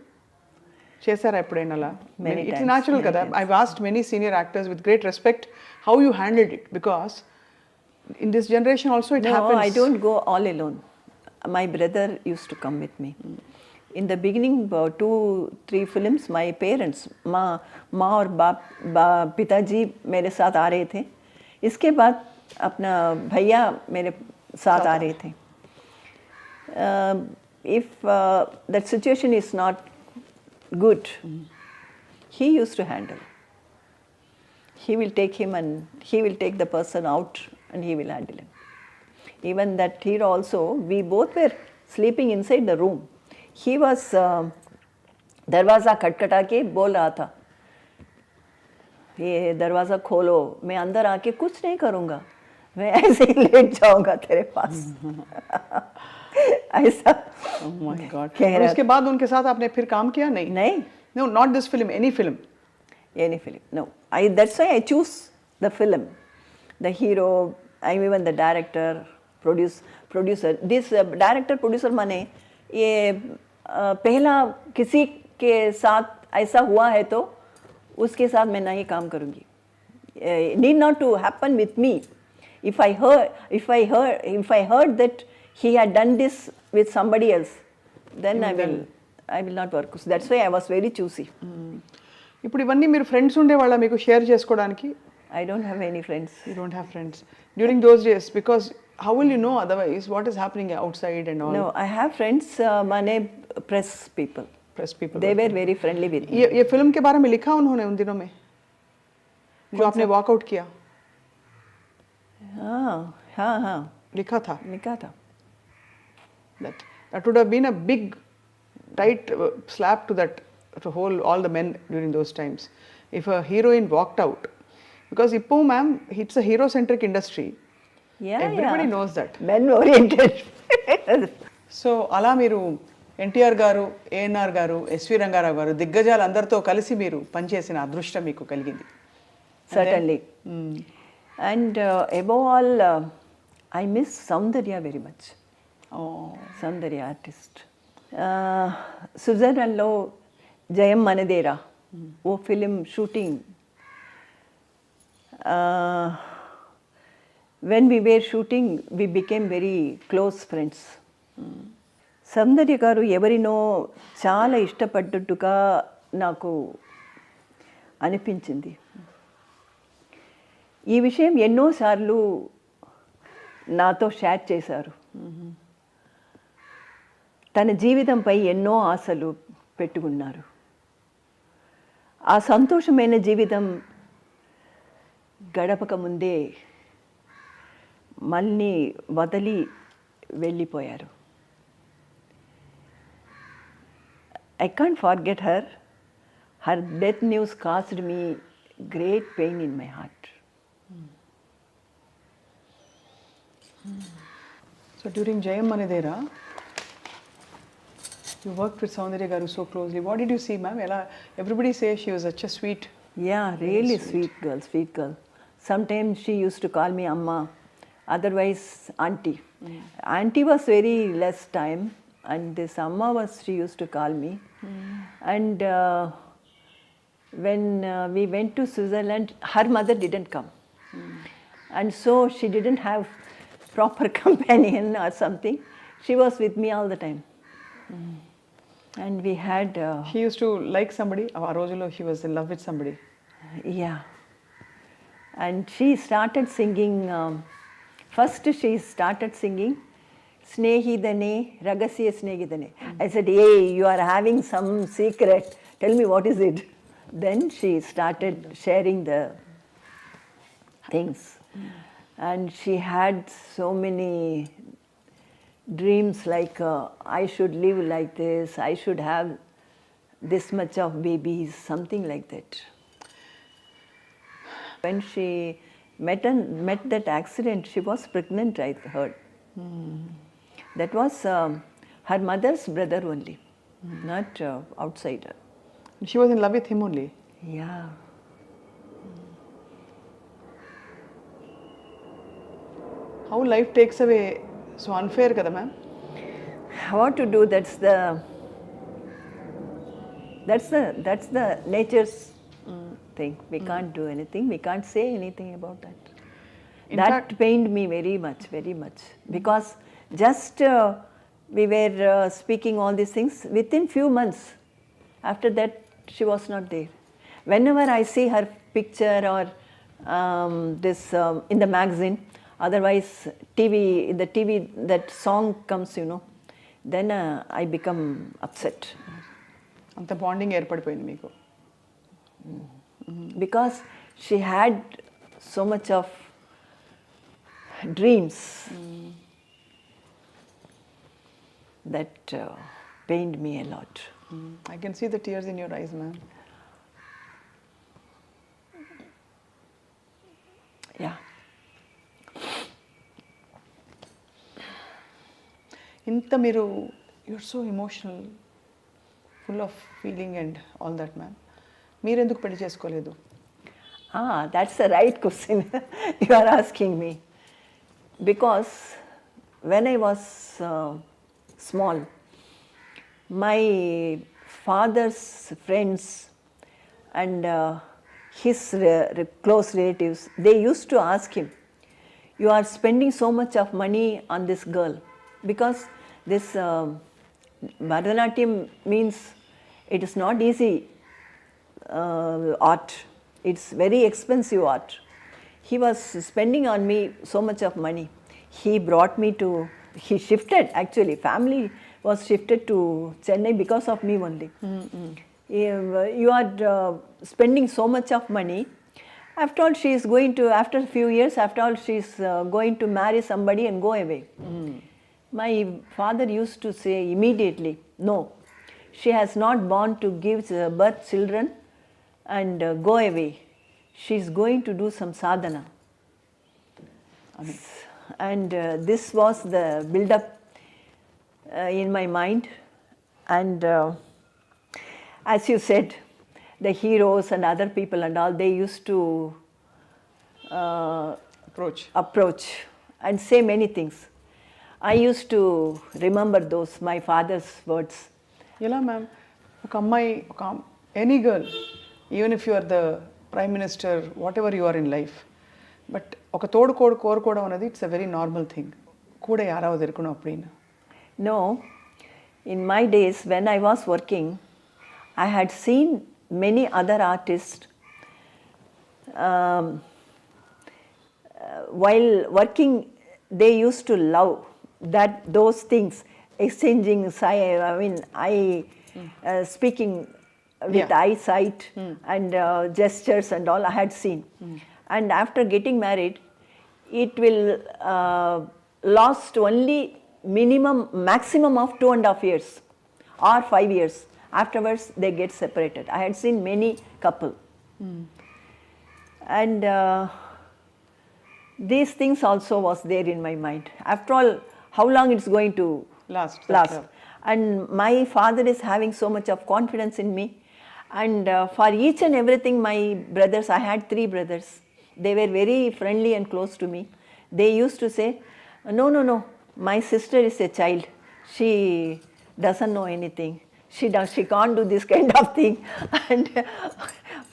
చేశారా ఎప్పుడైనా అలా? It's natural కదా. I've asked many senior actors with great respect how you handled it, because in this generation also it happens. No, I don't go all alone. My brother used to come with me. In the beginning, 2-3 films, my parents, माँ और पिताजी मेरे साथ आ रहे थे. इसके बाद अपना भैया मेरे साथ आ रहे थे. If that situation is not good, he used to handle. He will take him and he will take the person out and he will handle him. Even that hero also, we both were sleeping inside the room. He was दरवाज़ा खटखटा के बोल रहा था, ये दरवाज़ा खोलो, मैं अंदर आके कुछ नहीं करूँगा, मैं ऐसे ही लेट जाऊँगा तेरे पास. ऐसा. Oh my God. और उसके बाद उनके साथ आपने फिर काम किया? नहीं. No, not this film, any film. Any film. No. That's why I choose the film, the hero, even the director, producer. This director producer माने ये पहला किसी के साथ ऐसा हुआ है तो उसके साथ मैं नहीं काम करूँगी. Need not to happen with me. If I heard that he had done this with somebody else, then I will not work. That's why I was very choosy. ఇప్పుడు ఇవన్నీ మీరు ఫ్రెండ్స్ ఉండేవాళ్ళ మీకు షేర్ చేసుకోవడానికి? I don't have any friends. You don't have friends during those days, because how will you know otherwise what is happening outside and all? No, I have friends, माने press people. They were very friendly with me. ये film के बारे में लिखा उन्होंने उन दिनों में जो आपने वॉकआउट किया? हाँ. लिखा था. That would have been a big tight slap to all the men during those times if a heroine walked out, because Ippo ma'am, it's a hero centric industry. Everybody knows that. Men oriented. So అలా మీరు ఎన్టీఆర్ గారు, ఏఎన్ఆర్ గారు, SV Rangarao గారు దిగ్గజాలు అందరితో కలిసి మీరు పనిచేసిన అదృష్టం మీకు కలిగింది. Certainly. And above all, I miss Soundarya very much. Soundarya artist. Switzerland లో జయం మనదేరా वो film shooting. When we were shooting, we became very close friends. సౌందర్య గారు ఎవరినో చాలా ఇష్టపడ్డట్టుగా నాకు అనిపించింది. ఈ విషయం ఎన్నోసార్లు నాతో షేర్ చేశారు. తన జీవితంపై ఎన్నో ఆశలు పెట్టుకున్నారు. ఆ సంతోషమైన జీవితం గడపక ముందే మళ్ళీ వదిలి వెళ్ళిపోయారు. I can't forget her. Her death news caused me great pain in my heart. So during Jayam Manedera, you worked with Soundarya Garu so closely. What did you see, ma'am? Everybody says she was such a sweet. Yeah, really sweet girl, sweet girl. Sometimes she used to call me Amma, otherwise Auntie. Auntie was very less time, and this Amma was, she used to call me. And when we went to Switzerland, her mother didn't come. And so she didn't have proper companion or something. She was with me all the time. And we had... She used to like somebody. A రోజులో she was in love with somebody. Yeah. And she started singing... first she started singing Snehidane, Ragasya Snehidane. I said, hey, you are having some secret. Tell me what is it? Then she started sharing the things. And she had so many dreams like, I should live like this, I should have this much of babies, something like that. When she met that accident, she was pregnant, I heard. That was her mother's brother only, not outsider. She was in love with him only. Yeah. How life takes away so unfair, kada ma'am? What to do? That's the nature's thing. We can't do anything. We can't say anything about that. That pained me very much, very much. Because just we were speaking all these things. Within few months, after that, she was not there. Whenever I see her picture or this in the magazine, otherwise in the TV, that song comes, then I become upset. అంత bonding ఏర్పడిపోయింది మీకు. Because she had so much of dreams that pained me a lot. I can see the tears in your eyes, ma'am. Yeah. ఇంత మీరు you're so emotional, full of feeling and all that, ma'am. మీరు ఎందుకు పెళ్లి చేసుకోలేదు? That's the right question you are asking me. Because when I was small, my father's friends and his close relatives, they used to ask him, you are spending so much of money on this girl. Because this Bharatanatyam means it is not easy art. It's very expensive art. He was spending on me so much of money. He brought me to, he shifted actually, family was shifted to Chennai because of me only. You are spending so much of money. After all, she is going to, after a few years, after all, she is going to marry somebody and go away. My father used to say immediately, no, she has not born to give birth children and go away. She is going to do some sadhana. And this was the build-up in my mind. And as you said, the heroes and other people and all, they used to approach and say many things. I used to remember those, my father's words. ఎలా ma'am, ఒక అమ్మాయి, any girl even if you are the prime minister whatever you are in life but ఒక తోడు కోరుకోవడం అనేది it's a very normal thing கூட யாராவது இருக்கணும் அப்படின்னு. No, in my days when I was working, I had seen many other artists while working. They used to love those things, exchanging speaking with eyesight and gestures and all. I had seen, and after getting married, it will last only maximum of 2.5 years or 5 years. Afterwards they get separated. I had seen many couple. And these things also was there in my mind. After all, how long it's going to last. And my father is having so much of confidence in me, and for each and everything, my brothers, I had 3 brothers, they were very friendly and close to me. They used to say, no, my sister is a child, she doesn't know anything, she can't do this kind of thing. And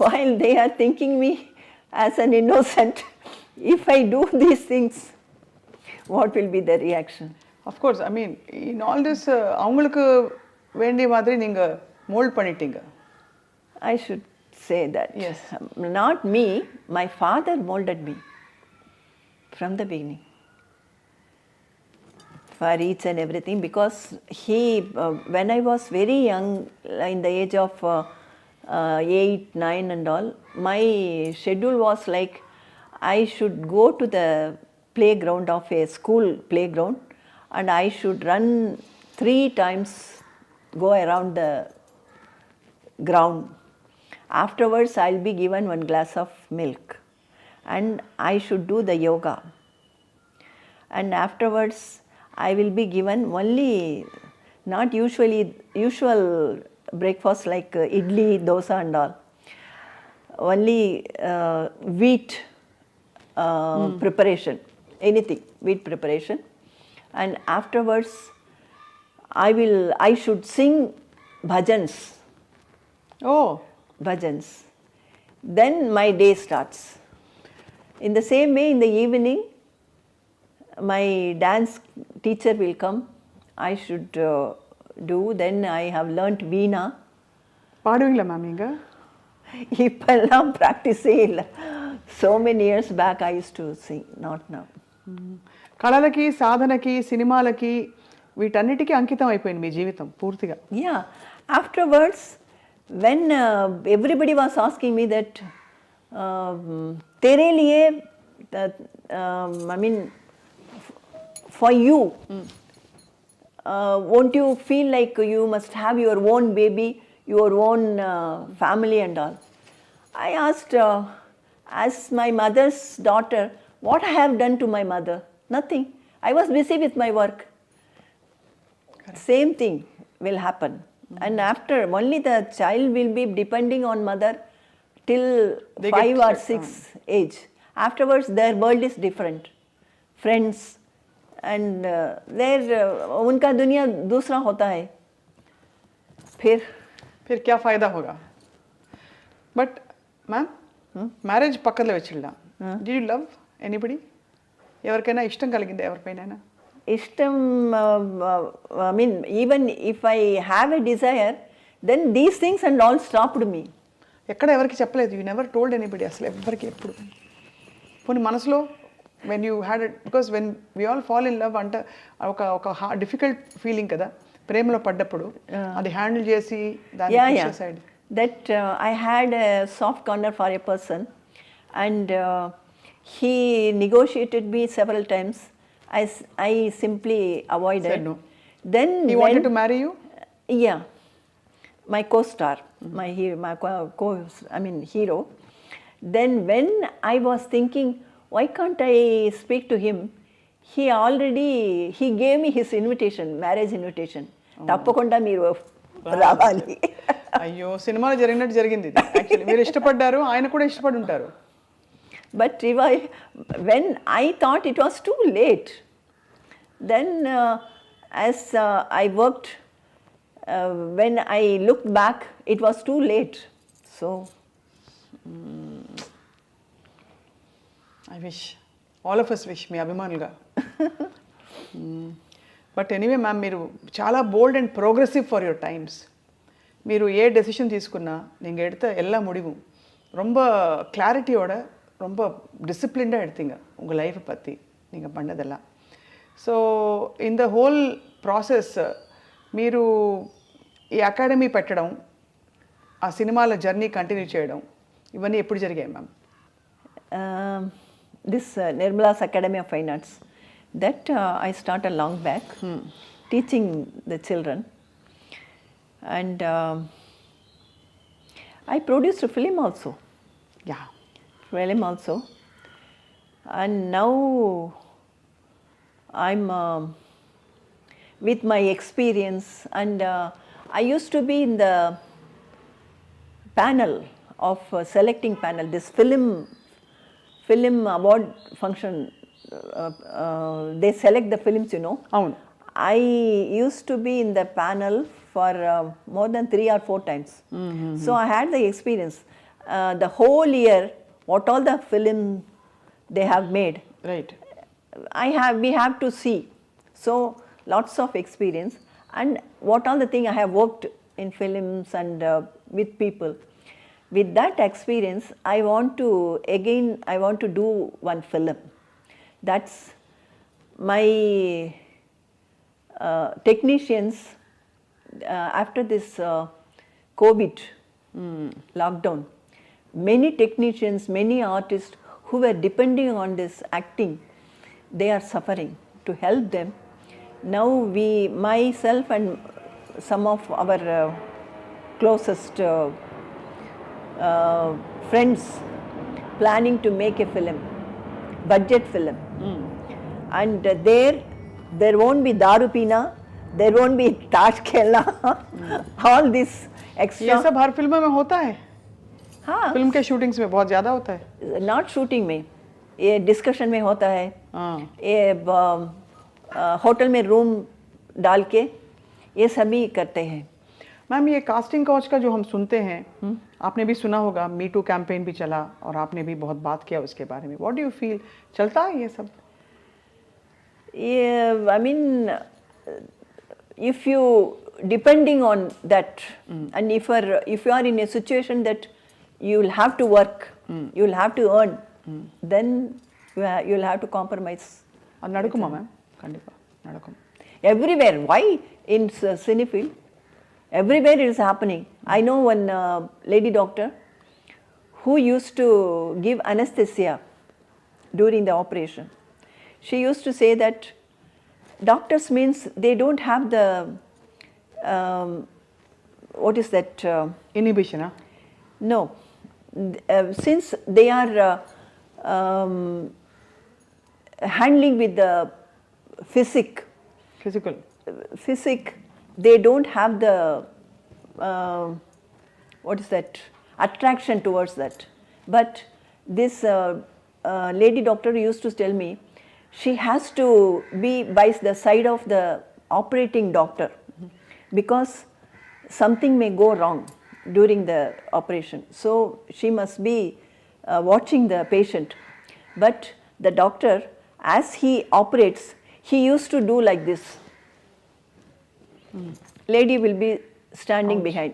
while they are thinking me as an innocent, if I do these things, what will be the reaction? Of course, I mean, in all this, அவங்களுக்கு வேண்டிய மாதிரி நீங்க mould பண்ணிட்டீங்க. I should say that. Yes. Not me, my father molded me from the beginning for each and everything, because he, when I was very young, in the age of 8, 9 and all, my schedule was like I should go to the playground of a school playground, and I should run 3 times, go around the ground. Afterwards I'll be given 1 glass of milk, and I should do the yoga, and afterwards I will be given only not usual breakfast like idli, dosa and all, only wheat preparation, anything wheat preparation. And afterwards I should sing bhajans. Oh, Bhajans. Then my day starts. In the same way, in the evening, my dance teacher will come. I should do. Then I have learnt veena. பாடுவீங்களா ma'am நீங்க? இப்பெல்லாம் ப்ராக்டிஸே இல்லை. So many years back I used to sing, not now. కళలకి సాధనకి సినిమాలకి వీటన్నిటికీ అంకితం అయిపోయింది మీ జీవితం పూర్తిగా. Yeah. Afterwards, when everybody was asking me that तेरे लिए I mean for you, won't you feel like you must have your own baby, your own family and all? I asked, as my mother's daughter, what I have done to my mother? Nothing. I was busy with my work. Correct. Same thing will happen. And after, only the child will be depending on mother till They 5 get or 6 age. Afterwards their world is different, friends, and their उनका दुनिया दूसरा होता है. फिर क्या फायदा होगा? But ma'am marriage పక్కలో వచ్చిల్లా, డి యు లవ్ ఎనీబడి? ఎవరికైనా ఇష్టం కలిగిందా ఎవరిపైనా? Ishtam, I mean, even if I have a desire, then these things and all stopped me. ఎక్కడ ఎవరికి చెప్పలేదు? యూ నెవర్ టోల్డ్ ఎనీబడి అసలు ఎవరికి ఎప్పుడు? పోనీ మనసులో when you had it, because when we all fall in love అంటే ఒక డిఫికల్ట్ ఫీలింగ్ కదా ప్రేమలో పడ్డప్పుడు, అది హ్యాండిల్ చేసి దాన్ని side. That I had a soft corner for a person, and he negotiated me several times. I simply avoided. Said no. Then he wanted to marry you? Yeah, my co-star, my hero. Then when I was thinking, why can't I speak to him? He gave me his invitation, marriage invitation. తప్పకుండా మీరు రావాలి. అయ్యో, సినిమాలో జరిగినట్టు జరిగింది ఇది. Actually మీరు ఇష్టపడ్డారు, ఆయన కూడా ఇష్టపడి ఉంటారు. But when I thought it was too late, then as I worked, when I looked back, it was too late. So I wish all of us wish మీ అభిమానులుగా. బట్ ఎనీవే మ్యామ్, మీరు చాలా bold and progressive for your times. మీరు ఏ decision తీసుకున్నా நீங்கள் எடுத்த எல்லா முடிவும் ரொம்ப கிளாரிட்டியோட ரொம்ப டிசிப்ளின்டாக எடுத்தீங்க உங்கள் லைஃப்பை பற்றி நீங்கள் பண்ணதெல்லாம். So in the whole process మీరు ఈ అకాడమీ పెట్టడం, ఆ సినిమాల జర్నీ కంటిన్యూ చేయడం, ఇవన్నీ ఎప్పుడు జరిగాయి ma'am? This Nirmala's Academy of Fine Arts, that I started long back, teaching the children. And I produced a film also. Yeah. Film also. And now I'm with my experience, and I used to be in the panel of selecting panel, this film award function. They select the films, you know. అవును. I used to be in the panel for more than 3 or 4 times. So I had the experience. The whole year, what all the film they have made, right. we have to see. So lots of experience, and what all the thing I have worked in films and with people. With that experience, I want to do one film. That's my technicians, after this COVID lockdown, many technicians, many artists who were depending on this acting, they are suffering. To help them, now myself and some of our closest friends planning to make a film, budget film. And there won't be daru pina, there won't be tash khela, all this extra. ये सब हर film में होता है. हाँ, film के shootings में बहुत ज़्यादा होता है. नॉट शूटिंग में, ये डिस्कशन में होता है. हाँ. ये होटल में रूम डाल के ये सभी करते हैं. मैम, ये कास्टिंग काउच का जो हम सुनते हैं, आपने भी सुना होगा, मी टू कैंपेन भी चला और आपने भी बहुत बात किया उसके बारे में. व्हाट डू यू फील, चलता है ये सब? I mean, if you depending on that, and if you are in a situation that you will have to work, you will have to earn, then you will have to compromise. అది నడుకుమా ma'am? కండిపా నడుకుం. Everywhere. Why in cinefield? Everywhere it is happening. I know one lady doctor who used to give anesthesia during the operation. She used to say that doctors means they don't have the what is that? Inhibition. No, since they are handling with the physical. physic, they don't have the what is that, attraction towards that. But this lady doctor used to tell me she has to be by the side of the operating doctor, because something may go wrong during the operation. So she must be watching the patient. But the doctor, as he operates, he used to do like this. Lady will be standing behind.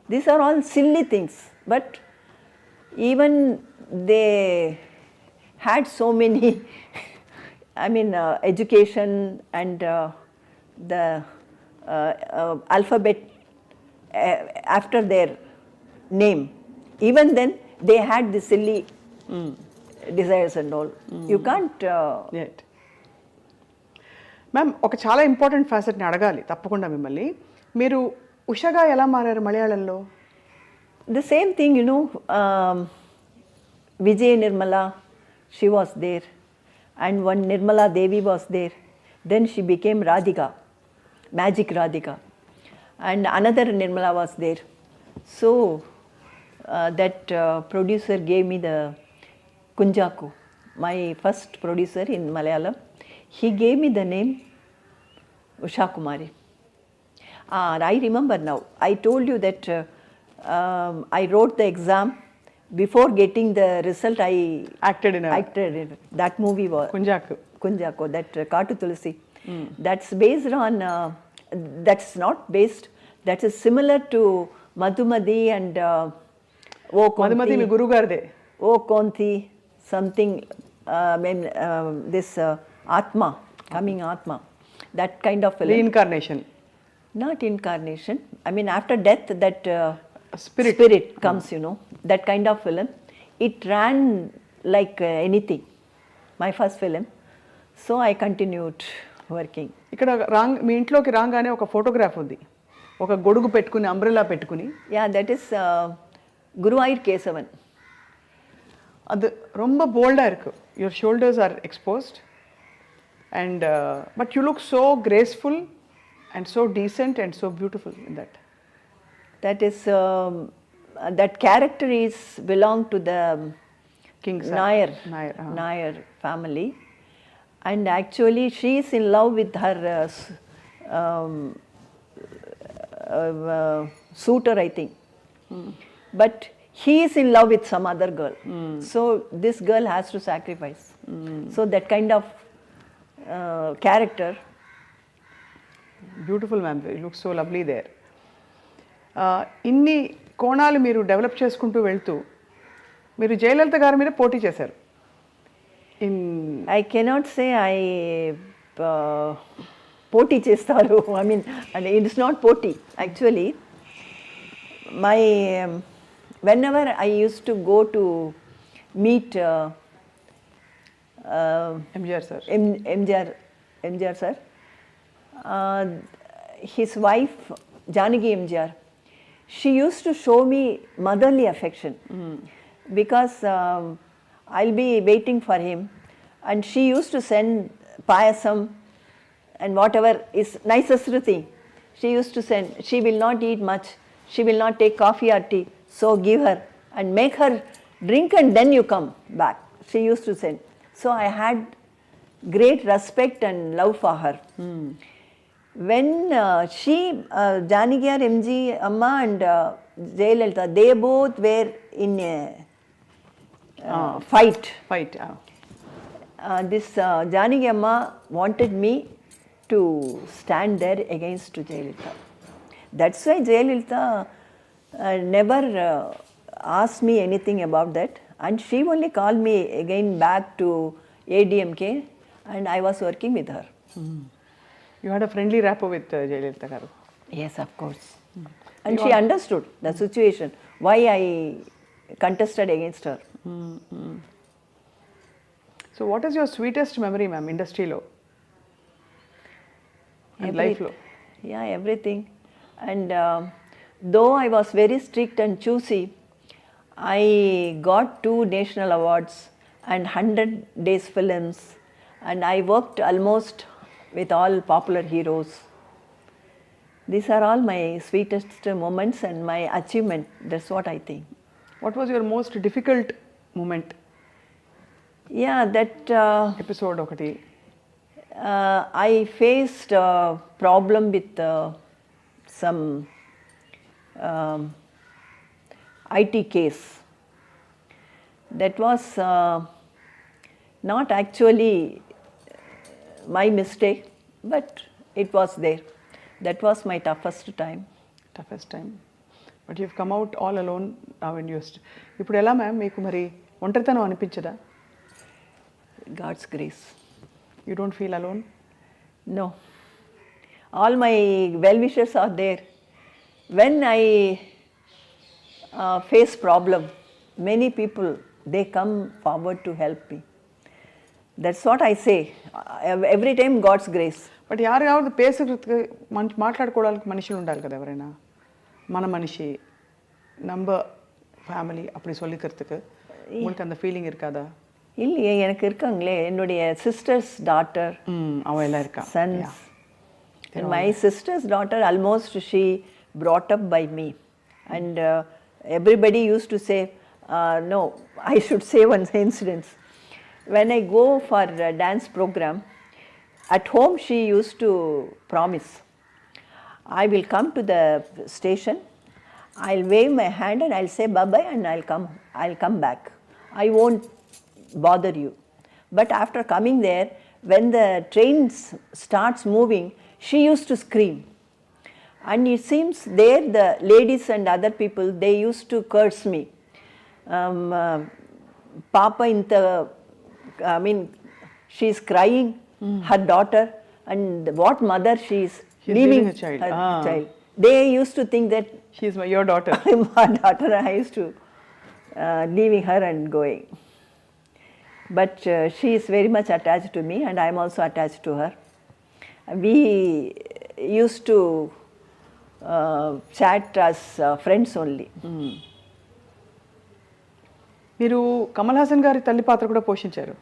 These are all silly things, but even they had so many education and the alphabet after their name. Even then they had the silly desires and all. You can't right. Ma'am, ఒక చాలా important ఫ్యాసెట్ని అడగాలి తప్పకుండా మిమ్మల్ని. మీరు ఉషగా ఎలా మారారు మలయాళంలో? the same thing, you know. Vijay Nirmala, she was there, and one Nirmala Devi was there. Then she became Radhika, Magic Radhika, and another Nirmala was there. So that producer gave me the Kunjaku, my first producer in Malayalam. He gave me the name Usha Kumari. I remember now. I told you that I wrote the exam before getting the result, I Acted in a acted in that movie was Kunjaku. Kunjako, that Katu Tulsi. That's based on, that's not based, that is similar to Madhumadi and O Madhumati me Konti, గురువు గారిదే. O Konti, something, this Atma, coming Atma, that kind of film. Reincarnation. Not incarnation. I mean, after death, that Spirit. comes, you know, that kind of film. It ran like anything, my first film. So I continued working. ఇక్కడ మీ ఇంట్లోకి రాగానే ఒక photograph ఉంది, ఒక గొడుగు పెట్టుకుని umbrella పెట్టుకుని. Yeah, that is Guruvayur Kesavan. அது ரொம்ப போல்டா இருக்கு. Your shoulders are exposed and but you look so graceful and so decent and so beautiful in that. That is, that character is belong to the King sir. Nair, Nair, Nair family. And actually she is in love with her suitor, I think. But he is in love with some other girl. So this girl has to sacrifice. So that kind of character. Beautiful ma'am, you look so lovely there. ఇన్ని కోణాలు మీరు develop చేసుకుంటూ వెళ్తూ మీరు జయలలిత గారి మీద పోటీ చేశారు. In I cannot say I poti chestaru. I mean, and it is not poti. Actually, my whenever I used to go to meet MGR sir, MGR sir, his wife Janaki MGR, she used to show me motherly affection because I'll be waiting for him, and she used to send payasam and whatever is nicest thing. She used to send. She will not eat much. She will not take coffee or tea. So give her and make her drink, and then you come back. She used to send. So I had great respect and love for her. When she, Janaki MG Amma and Jayalalitha, they both were in a fight. Fight. This Janaki Amma wanted me to stand there against Jayalalitha. That's why Jayalalitha never asked me anything about that, and she only called me again back to ADMK, and I was working with her. You had a friendly rapport with Jayalalitha garu. Yes, of course. And she understood the situation, why I contested against her. So what is your sweetest memory ma'am ఇండస్ట్రీలో and లైఫ్లో? Yeah, everything. And though I was very strict and choosy, I got 2 national awards and 100 days films, and I worked almost with all popular heroes. These are all my sweetest moments and my achievement. That's what I think. What was your most difficult moment? Yeah, that episode ఒకటి. I faced a problem with some IT case. That was not actually my mistake, but it was there. That was my toughest time. Toughest time, but you come out all alone now and used. ఇప్పుడు ఎలా ma'am మీకు మరి ఒంటరితనం అనిపించదా? God's grace. You don't feel alone? No. All my well-wishers are there. When I face problem, many people, they come forward to help me. That's what I say. Every time God's grace. But யாரையாவது பேசுறதுக்கு మాట్లాడుకోవడానికి మనుషులు ఉండాలి కదా, ఎవరైనా మన మనిషి நம்ம ஃபேமிலி அப்படி சொல்லிக்கிறதுக்கு உங்களுக்கு அந்த ஃபீலிங் இருக்காதா? இல்லையே, எனக்கு இருக்காங்களே, என்னுடைய சிஸ்டர்ஸ் டாட்டர், அவன் எல்லாம் இருக்கா, sons. And my sister's daughter, almost she brought up by me. And everybody used to say, no, I should say one incident. When I go for a dance program, at home she used to promise, I will come to the station, I'll wave my hand and I'll say bye-bye and I'll come back. I won't bother you. But after coming there, when the train starts moving, she used to scream. And it seems there the ladies and other people, they used to curse me. Papa she's crying, her daughter, and what mother she's leaving a child. child. They used to think that She's your daughter. I'm her daughter. I used to leaving her and going. But she is very much attached to me, and I am also attached to her. We used to chat as friends only. మీరు కమల్ హాసన్ గారి తల్లి పాత్ర కూడా పోషించారు.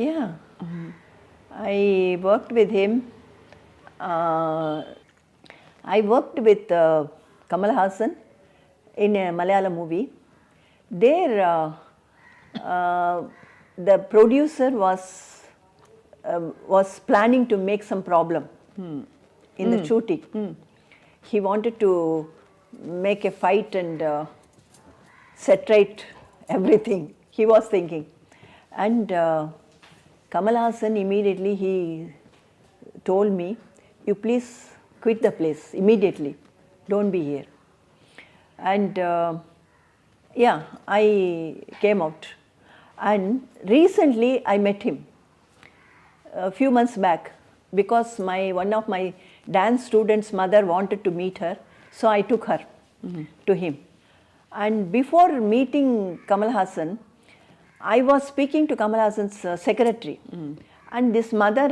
Yeah. I worked with him. I worked with Kamal Hassan in a Malayalam movie. There, the producer was planning to make some problem in the shooting. He wanted to make a fight and set right everything. He was thinking, and Kamal Hassan immediately he told me, "You please quit the place immediately. Don't be here." And yeah, I came out. And recently I met him a few months back because one of my dance students' mother wanted to meet her, so I took her to him. And before meeting Kamal Hassan, I was speaking to Kamal Hassan's secretary, and this mother,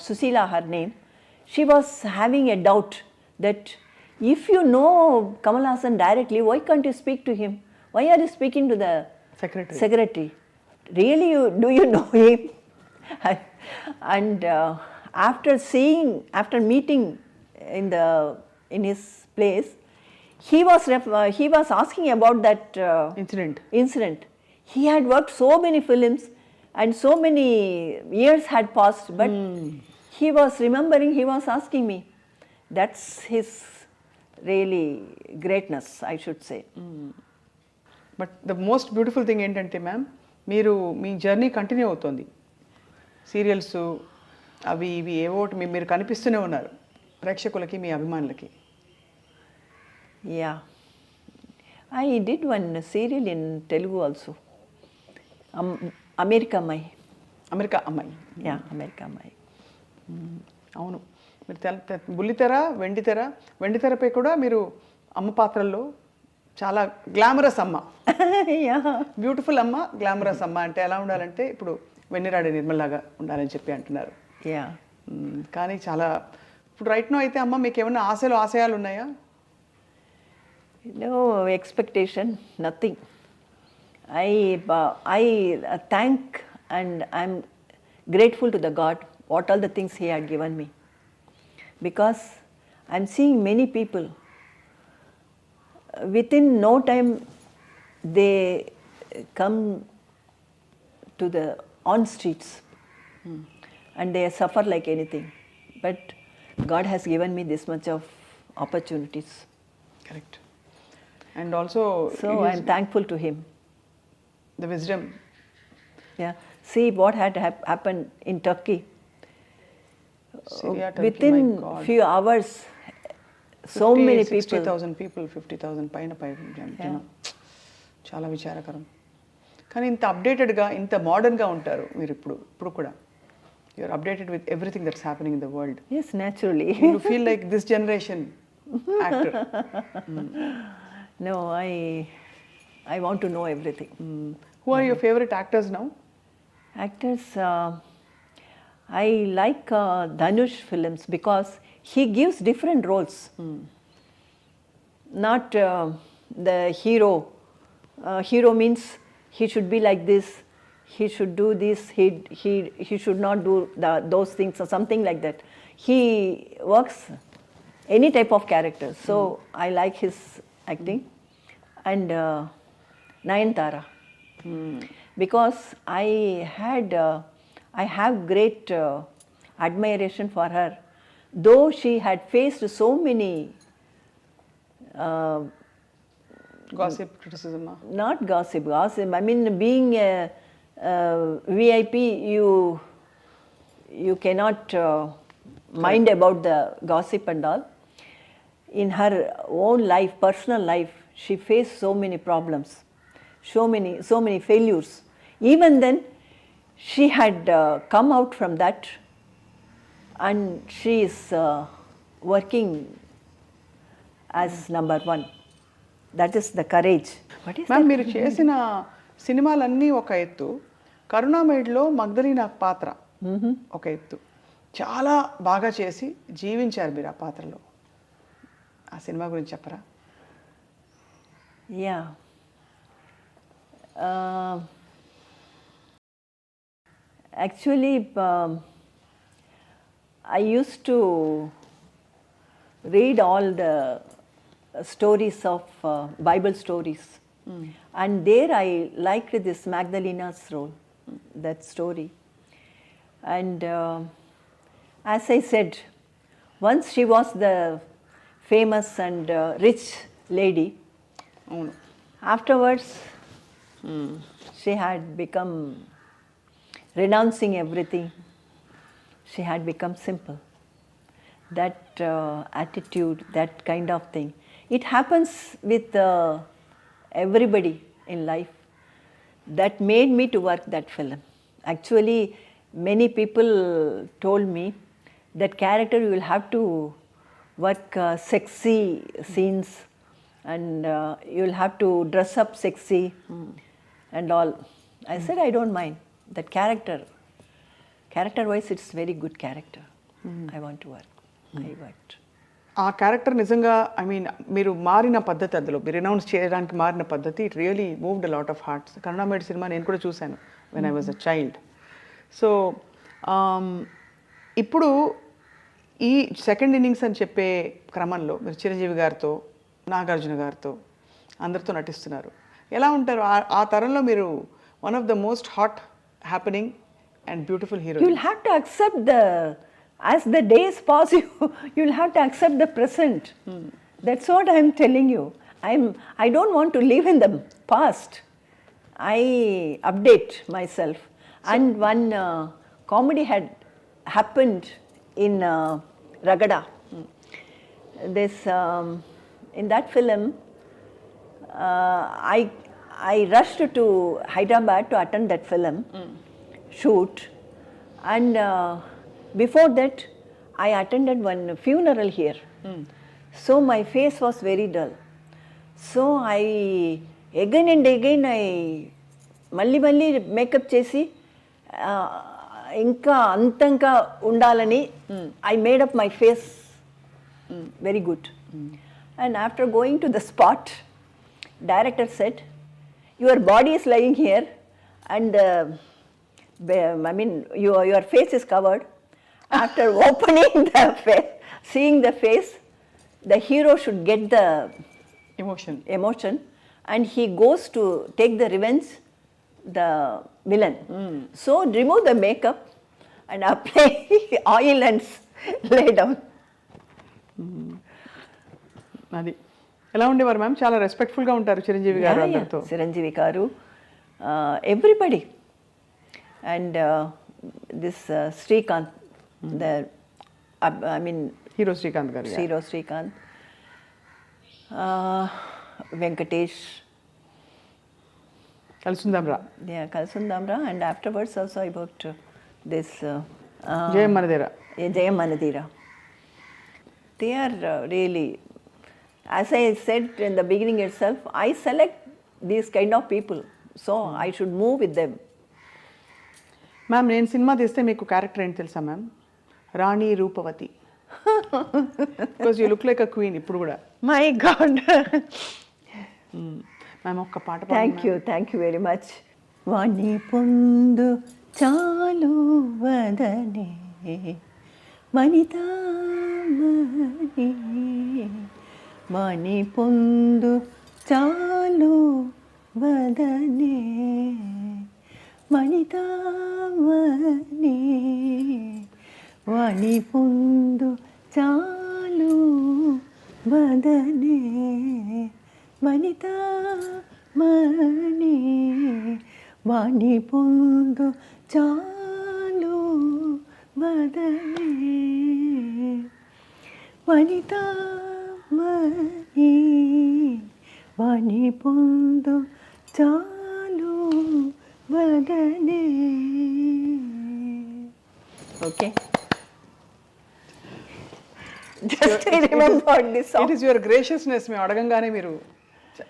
Susila, her name, she was having a doubt that if you know Kamal Hassan directly, why can't you speak to him? Why are you speaking to the secretary? Really, do you know him? And after meeting in his place, he was asking about that incident. He had worked so many films and so many years had passed, but he was remembering, he was asking me. That's his really greatness, I should say. But the most beautiful thing ఏంటంటే ma'am, మీరు మీ journey continue అవుతుంది. Serials అవి ఇవి ఏవోటి మీరు కనిపిస్తూనే ఉన్నారు ప్రేక్షకులకి, మీ అభిమానులకి. Yeah. I did one serial in Telugu also. America అమ్మాయి. యా, అమెరికా అమ్మాయి. అవును, మీరు బుల్లితెర, వెండితెరపై కూడా మీరు అమ్మ పాత్రల్లో చాలా గ్లామరస్ అమ్మ, బ్యూటిఫుల్ అమ్మ, గ్లామరస్ అమ్మ. అంటే ఎలా ఉండాలంటే ఇప్పుడు వెన్నెరాడే నిర్మలాగా ఉండాలని చెప్పి అంటున్నారు. యా, కానీ చాలా ఇప్పుడు రైట్ నో అయితే అమ్మ మీకు ఏమైనా ఆశయాలు ఉన్నాయా? No expectation, nothing. I thank and I'm grateful to the God what all the things He had given me, because I'm seeing many people within no time they come to the on streets and they suffer like anything, but God has given me this much of opportunities. Correct. And also, so I'm thankful to Him. The wisdom. Yeah. See what had happened in Turkey. Syria, Turkey, within my God. few hours, so many people. 60,000 people, 50,000 పైన చాలా విచారకరం. కానీ ఇంత అప్డేటెడ్గా, ఇంత మోడర్న్గా ఉంటారు మీరు ఇప్పుడు కూడా. You're updated with everything that's happening in the world. Yes, naturally. You feel like this generation actor. No, I want to know everything. Who are your favorite actors now? Actors, I like Dhanush films because he gives different roles. Not the hero. Hero means he should be like this, he should do this, he should not do those things or something like that. He works any type of character. So I like his acting. And Nayanthara, because I have great admiration for her, though she had faced so many Gossip, criticism. Not gossip. I mean, being a VIP, you cannot mind about the gossip and all. In her own life, personal life, she faced so many problems, so many failures. Even then, she had come out from that, and she is working as number one. That is the courage. What is ma'am మీరు చేసిన సినిమాలన్నీ ఒక ఎత్తు, కరుణామయుడిలో మగ్ధలీనా పాత్ర ఒక ఎత్తు, చాలా బాగా చేసి జీవించారు మీరు ఆ పాత్రలో. ఆ సినిమా గురించి చెప్పరా? Yeah. Actually, I used to read all the stories of Bible stories. And there I liked this Magdalena's role, that story. And as I said, once she was the famous and rich lady. Afterwards, she had become, renouncing everything, she had become simple. That attitude, that kind of thing. It happens with everybody in life. That made me to work that film. Actually, many people told me that character you will have to work sexy scenes, and you'll have to dress up sexy and all. I said I don't mind. That character wise it's very good character. I want to work. I worked. ఆ character నిజంగా, I mean మీరు మారిన పద్ధతి, అందులో మీరు announce చేయడానికి మారిన పద్ధతి, it really moved a lot of hearts. కరుణామయుడి సినిమా నేను కూడా చూశాను when I was a child. So ఇప్పుడు ఈ సెకండ్ ఇన్నింగ్స్ అని చెప్పే క్రమంలో మీరు చిరంజీవి గారితో, నాగార్జున గారితో అందరితో నటిస్తున్నారు. ఎలా ఉంటారు ఆ తరంలో? మీరు one of the most hot happening and beautiful hero. You'll have to accept as the days pass, you'll have to accept the present. That's what I'm telling you. I don't want to live in the past. I update myself. And one comedy had happened in Ragada. This in that film, I rushed to Hyderabad to attend that film shoot, and before that I attended one funeral here. So my face was very dull. So I again and again మళ్ళీ makeup చేసి ఇంకా అంతంగా ఉండాలని I made up my face very good. And after going to the spot, director said, your body is lying here and I mean your face is covered. After opening the face, seeing the face, the hero should get the emotion, and he goes to take the revenge, the villain. So remove the makeup and apply oil and lay down. అది ఎలా ఉండేవారు ma'am? చాలా రెస్పెక్ట్ఫుల్గా ఉంటారు చిరంజీవి గారు అందరితో. చిరంజీవి గారు, everybody. And this Srikanth, I mean hero Srikanth garu, hero Srikanth, Venkatesh, Kalisundamra. yeah, Kalsundamra. And afterwards also I worked this Jayam Manadera. Jayam Manadira. They are really, as I said in the beginning itself, I select these kind of people, so I should move with them. Ma'am నేను సినిమా తీస్తే మీకు character ఏంటి తెలుసా ma'am? Rani Rupavati. Because you look like a queen ఇప్పుడు కూడా. My God. Ma'am ఒక్క పాట. Thank you very much. వాణి పొందు చాలు వదనే వనితామణి, వాణి పొందు చాలు వదనే వనితామణి, వాణి పొందు చాలు వదనే వనిత మణి వాణి పొందు చాలు వదనే వనిత మణి వాణి పొందు చాలు వదనే. Okay. Just I remembered this song. It is your graciousness. మేము అడగంగానే మీరు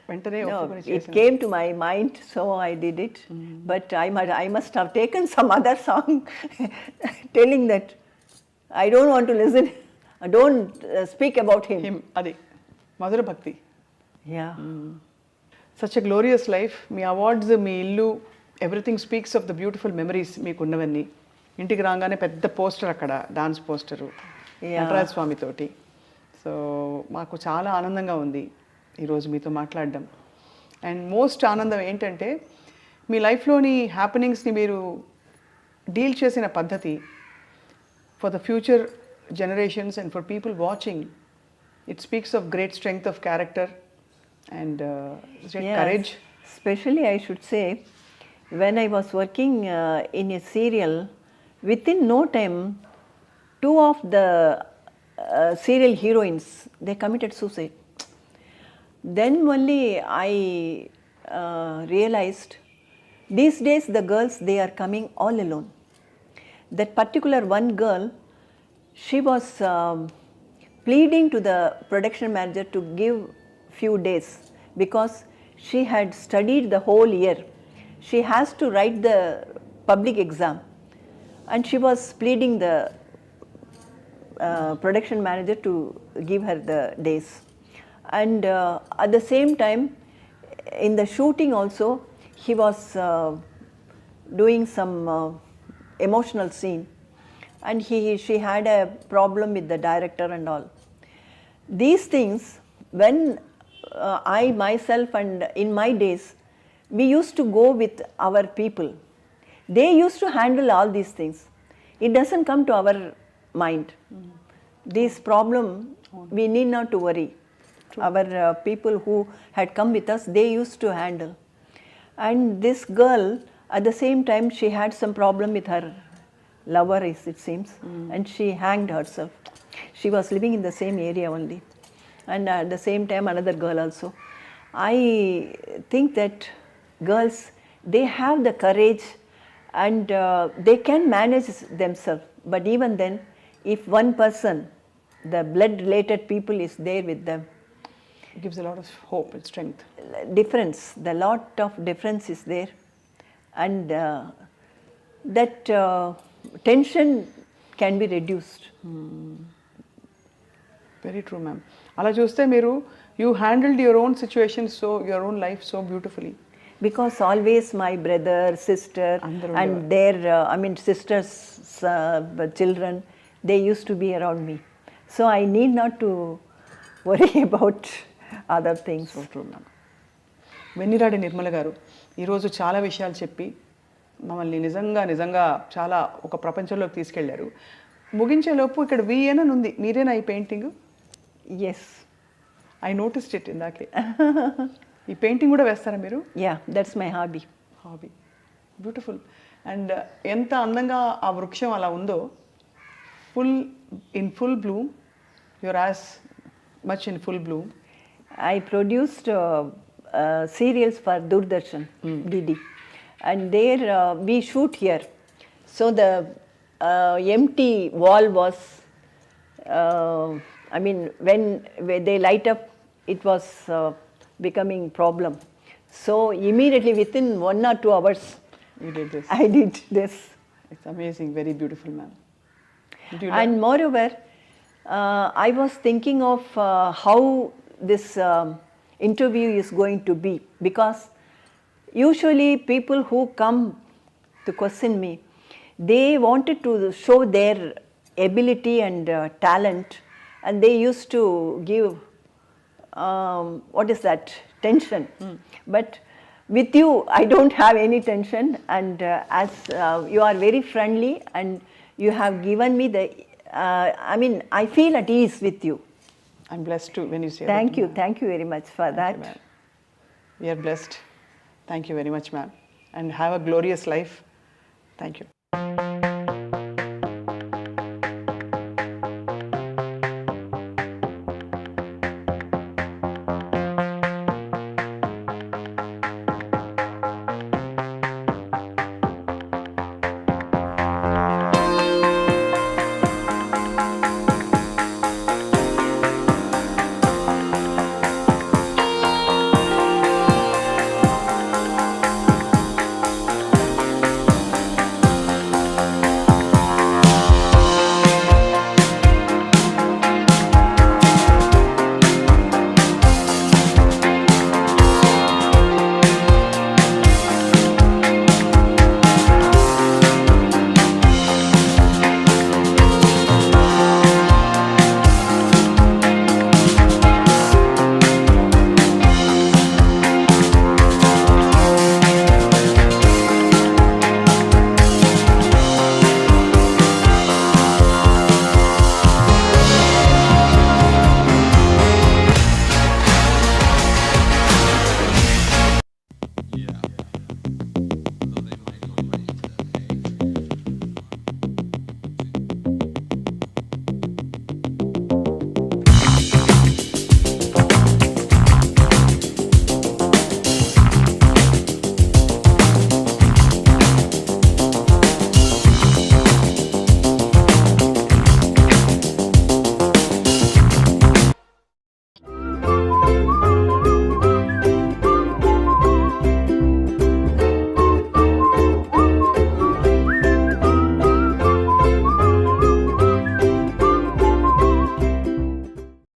వెంటనే No, ఒప్పుకొని it చేసిన. came to my mind, so I did it. But I must have taken some other song telling that I don't want to listen, I don't speak about him. Him, అది మధుర భక్తి. Yeah. Such a glorious life. మీ awards, మీ ఇల్లు, everything speaks of the beautiful memories మీకున్నవన్నీ. ఇంటికి రాగానే పెద్ద పోస్టర్ అక్కడ, డాన్స్ పోస్టరు నటరాజ స్వామితోటి. సో మాకు చాలా ఆనందంగా ఉంది ఈరోజు మీతో మాట్లాడడం. అండ్ మోస్ట్ ఆనందం ఏంటంటే మీ లైఫ్లోని హ్యాపెనింగ్స్ని మీరు డీల్ చేసిన పద్ధతి for the future generations and for people watching. It speaks of great strength of character and courage. Especially I should say, when I was working in a serial, within no time, two of the serial heroines, they committed suicide. Then only I realized, these days the girls, they are coming all alone. That particular one girl, she was pleading to the production manager to give few days because she had studied the whole year. She has to write the public exam and she was pleading the production manager to give her the days. And at the same time, in the shooting also, he was doing some emotional scene and she had a problem with the director and all. These things, when I myself and in my days, we used to go with our people. They used to handle all these things. It doesn't come to our mind. This problem, we need not to worry. Our people who had come with us, they used to handle. And this girl, at the same time, she had some problem with her lover, it seems, and she hanged herself. She was living in the same area only. And at the same time another girl also. I think that girls, they have the courage and they can manage themselves, but even then, if one person, the blood related people is there with them, It gives a lot of hope and strength. Difference, the lot of difference is there, and that tension can be reduced. Very true ma'am. అలా చూస్తే మీరు you handled your own situation, so your own life so beautifully. Because always my brother, sister, and their, sisters, children, they used to be around me. So I need not to worry about other things. So true ma'am. Venniradai Nirmala garu ఈరోజు చాలా విషయాలు చెప్పి మమ్మల్ని నిజంగా చాలా ఒక ప్రపంచంలోకి తీసుకెళ్లారు. ముగించేలోపు ఇక్కడ విఎన్ అని ఉంది, మీరేనా ఈ painting? Yes. I noticed it ఇందాకే. ఈ పెయింటింగ్ కూడా వేస్తారా మీరు? Yeah, that's my hobby. Hobby. Beautiful. And ఎంత అందంగా ఆ వృక్షం అలా ఉందో, full Bloom, your as much in full Bloom. I produced serials for Doordarshan, DD, and there we shoot here. So the empty wall was, when they light up, it was becoming problem. So immediately within 1 or 2 hours, You did this. I did this. It's amazing, very beautiful, ma'am. And moreover, I was thinking of how this interview is going to be, because usually people who come to question me, they wanted to show their ability and talent, and they used to give tension. But with you, I don't have any tension, and as you are very friendly and you have given me the, I feel at ease with you. I'm blessed too when you say Thank that. you very much for that. Thank you, ma'am. We are blessed. Thank you very much, ma'am. And have a glorious life. Thank you.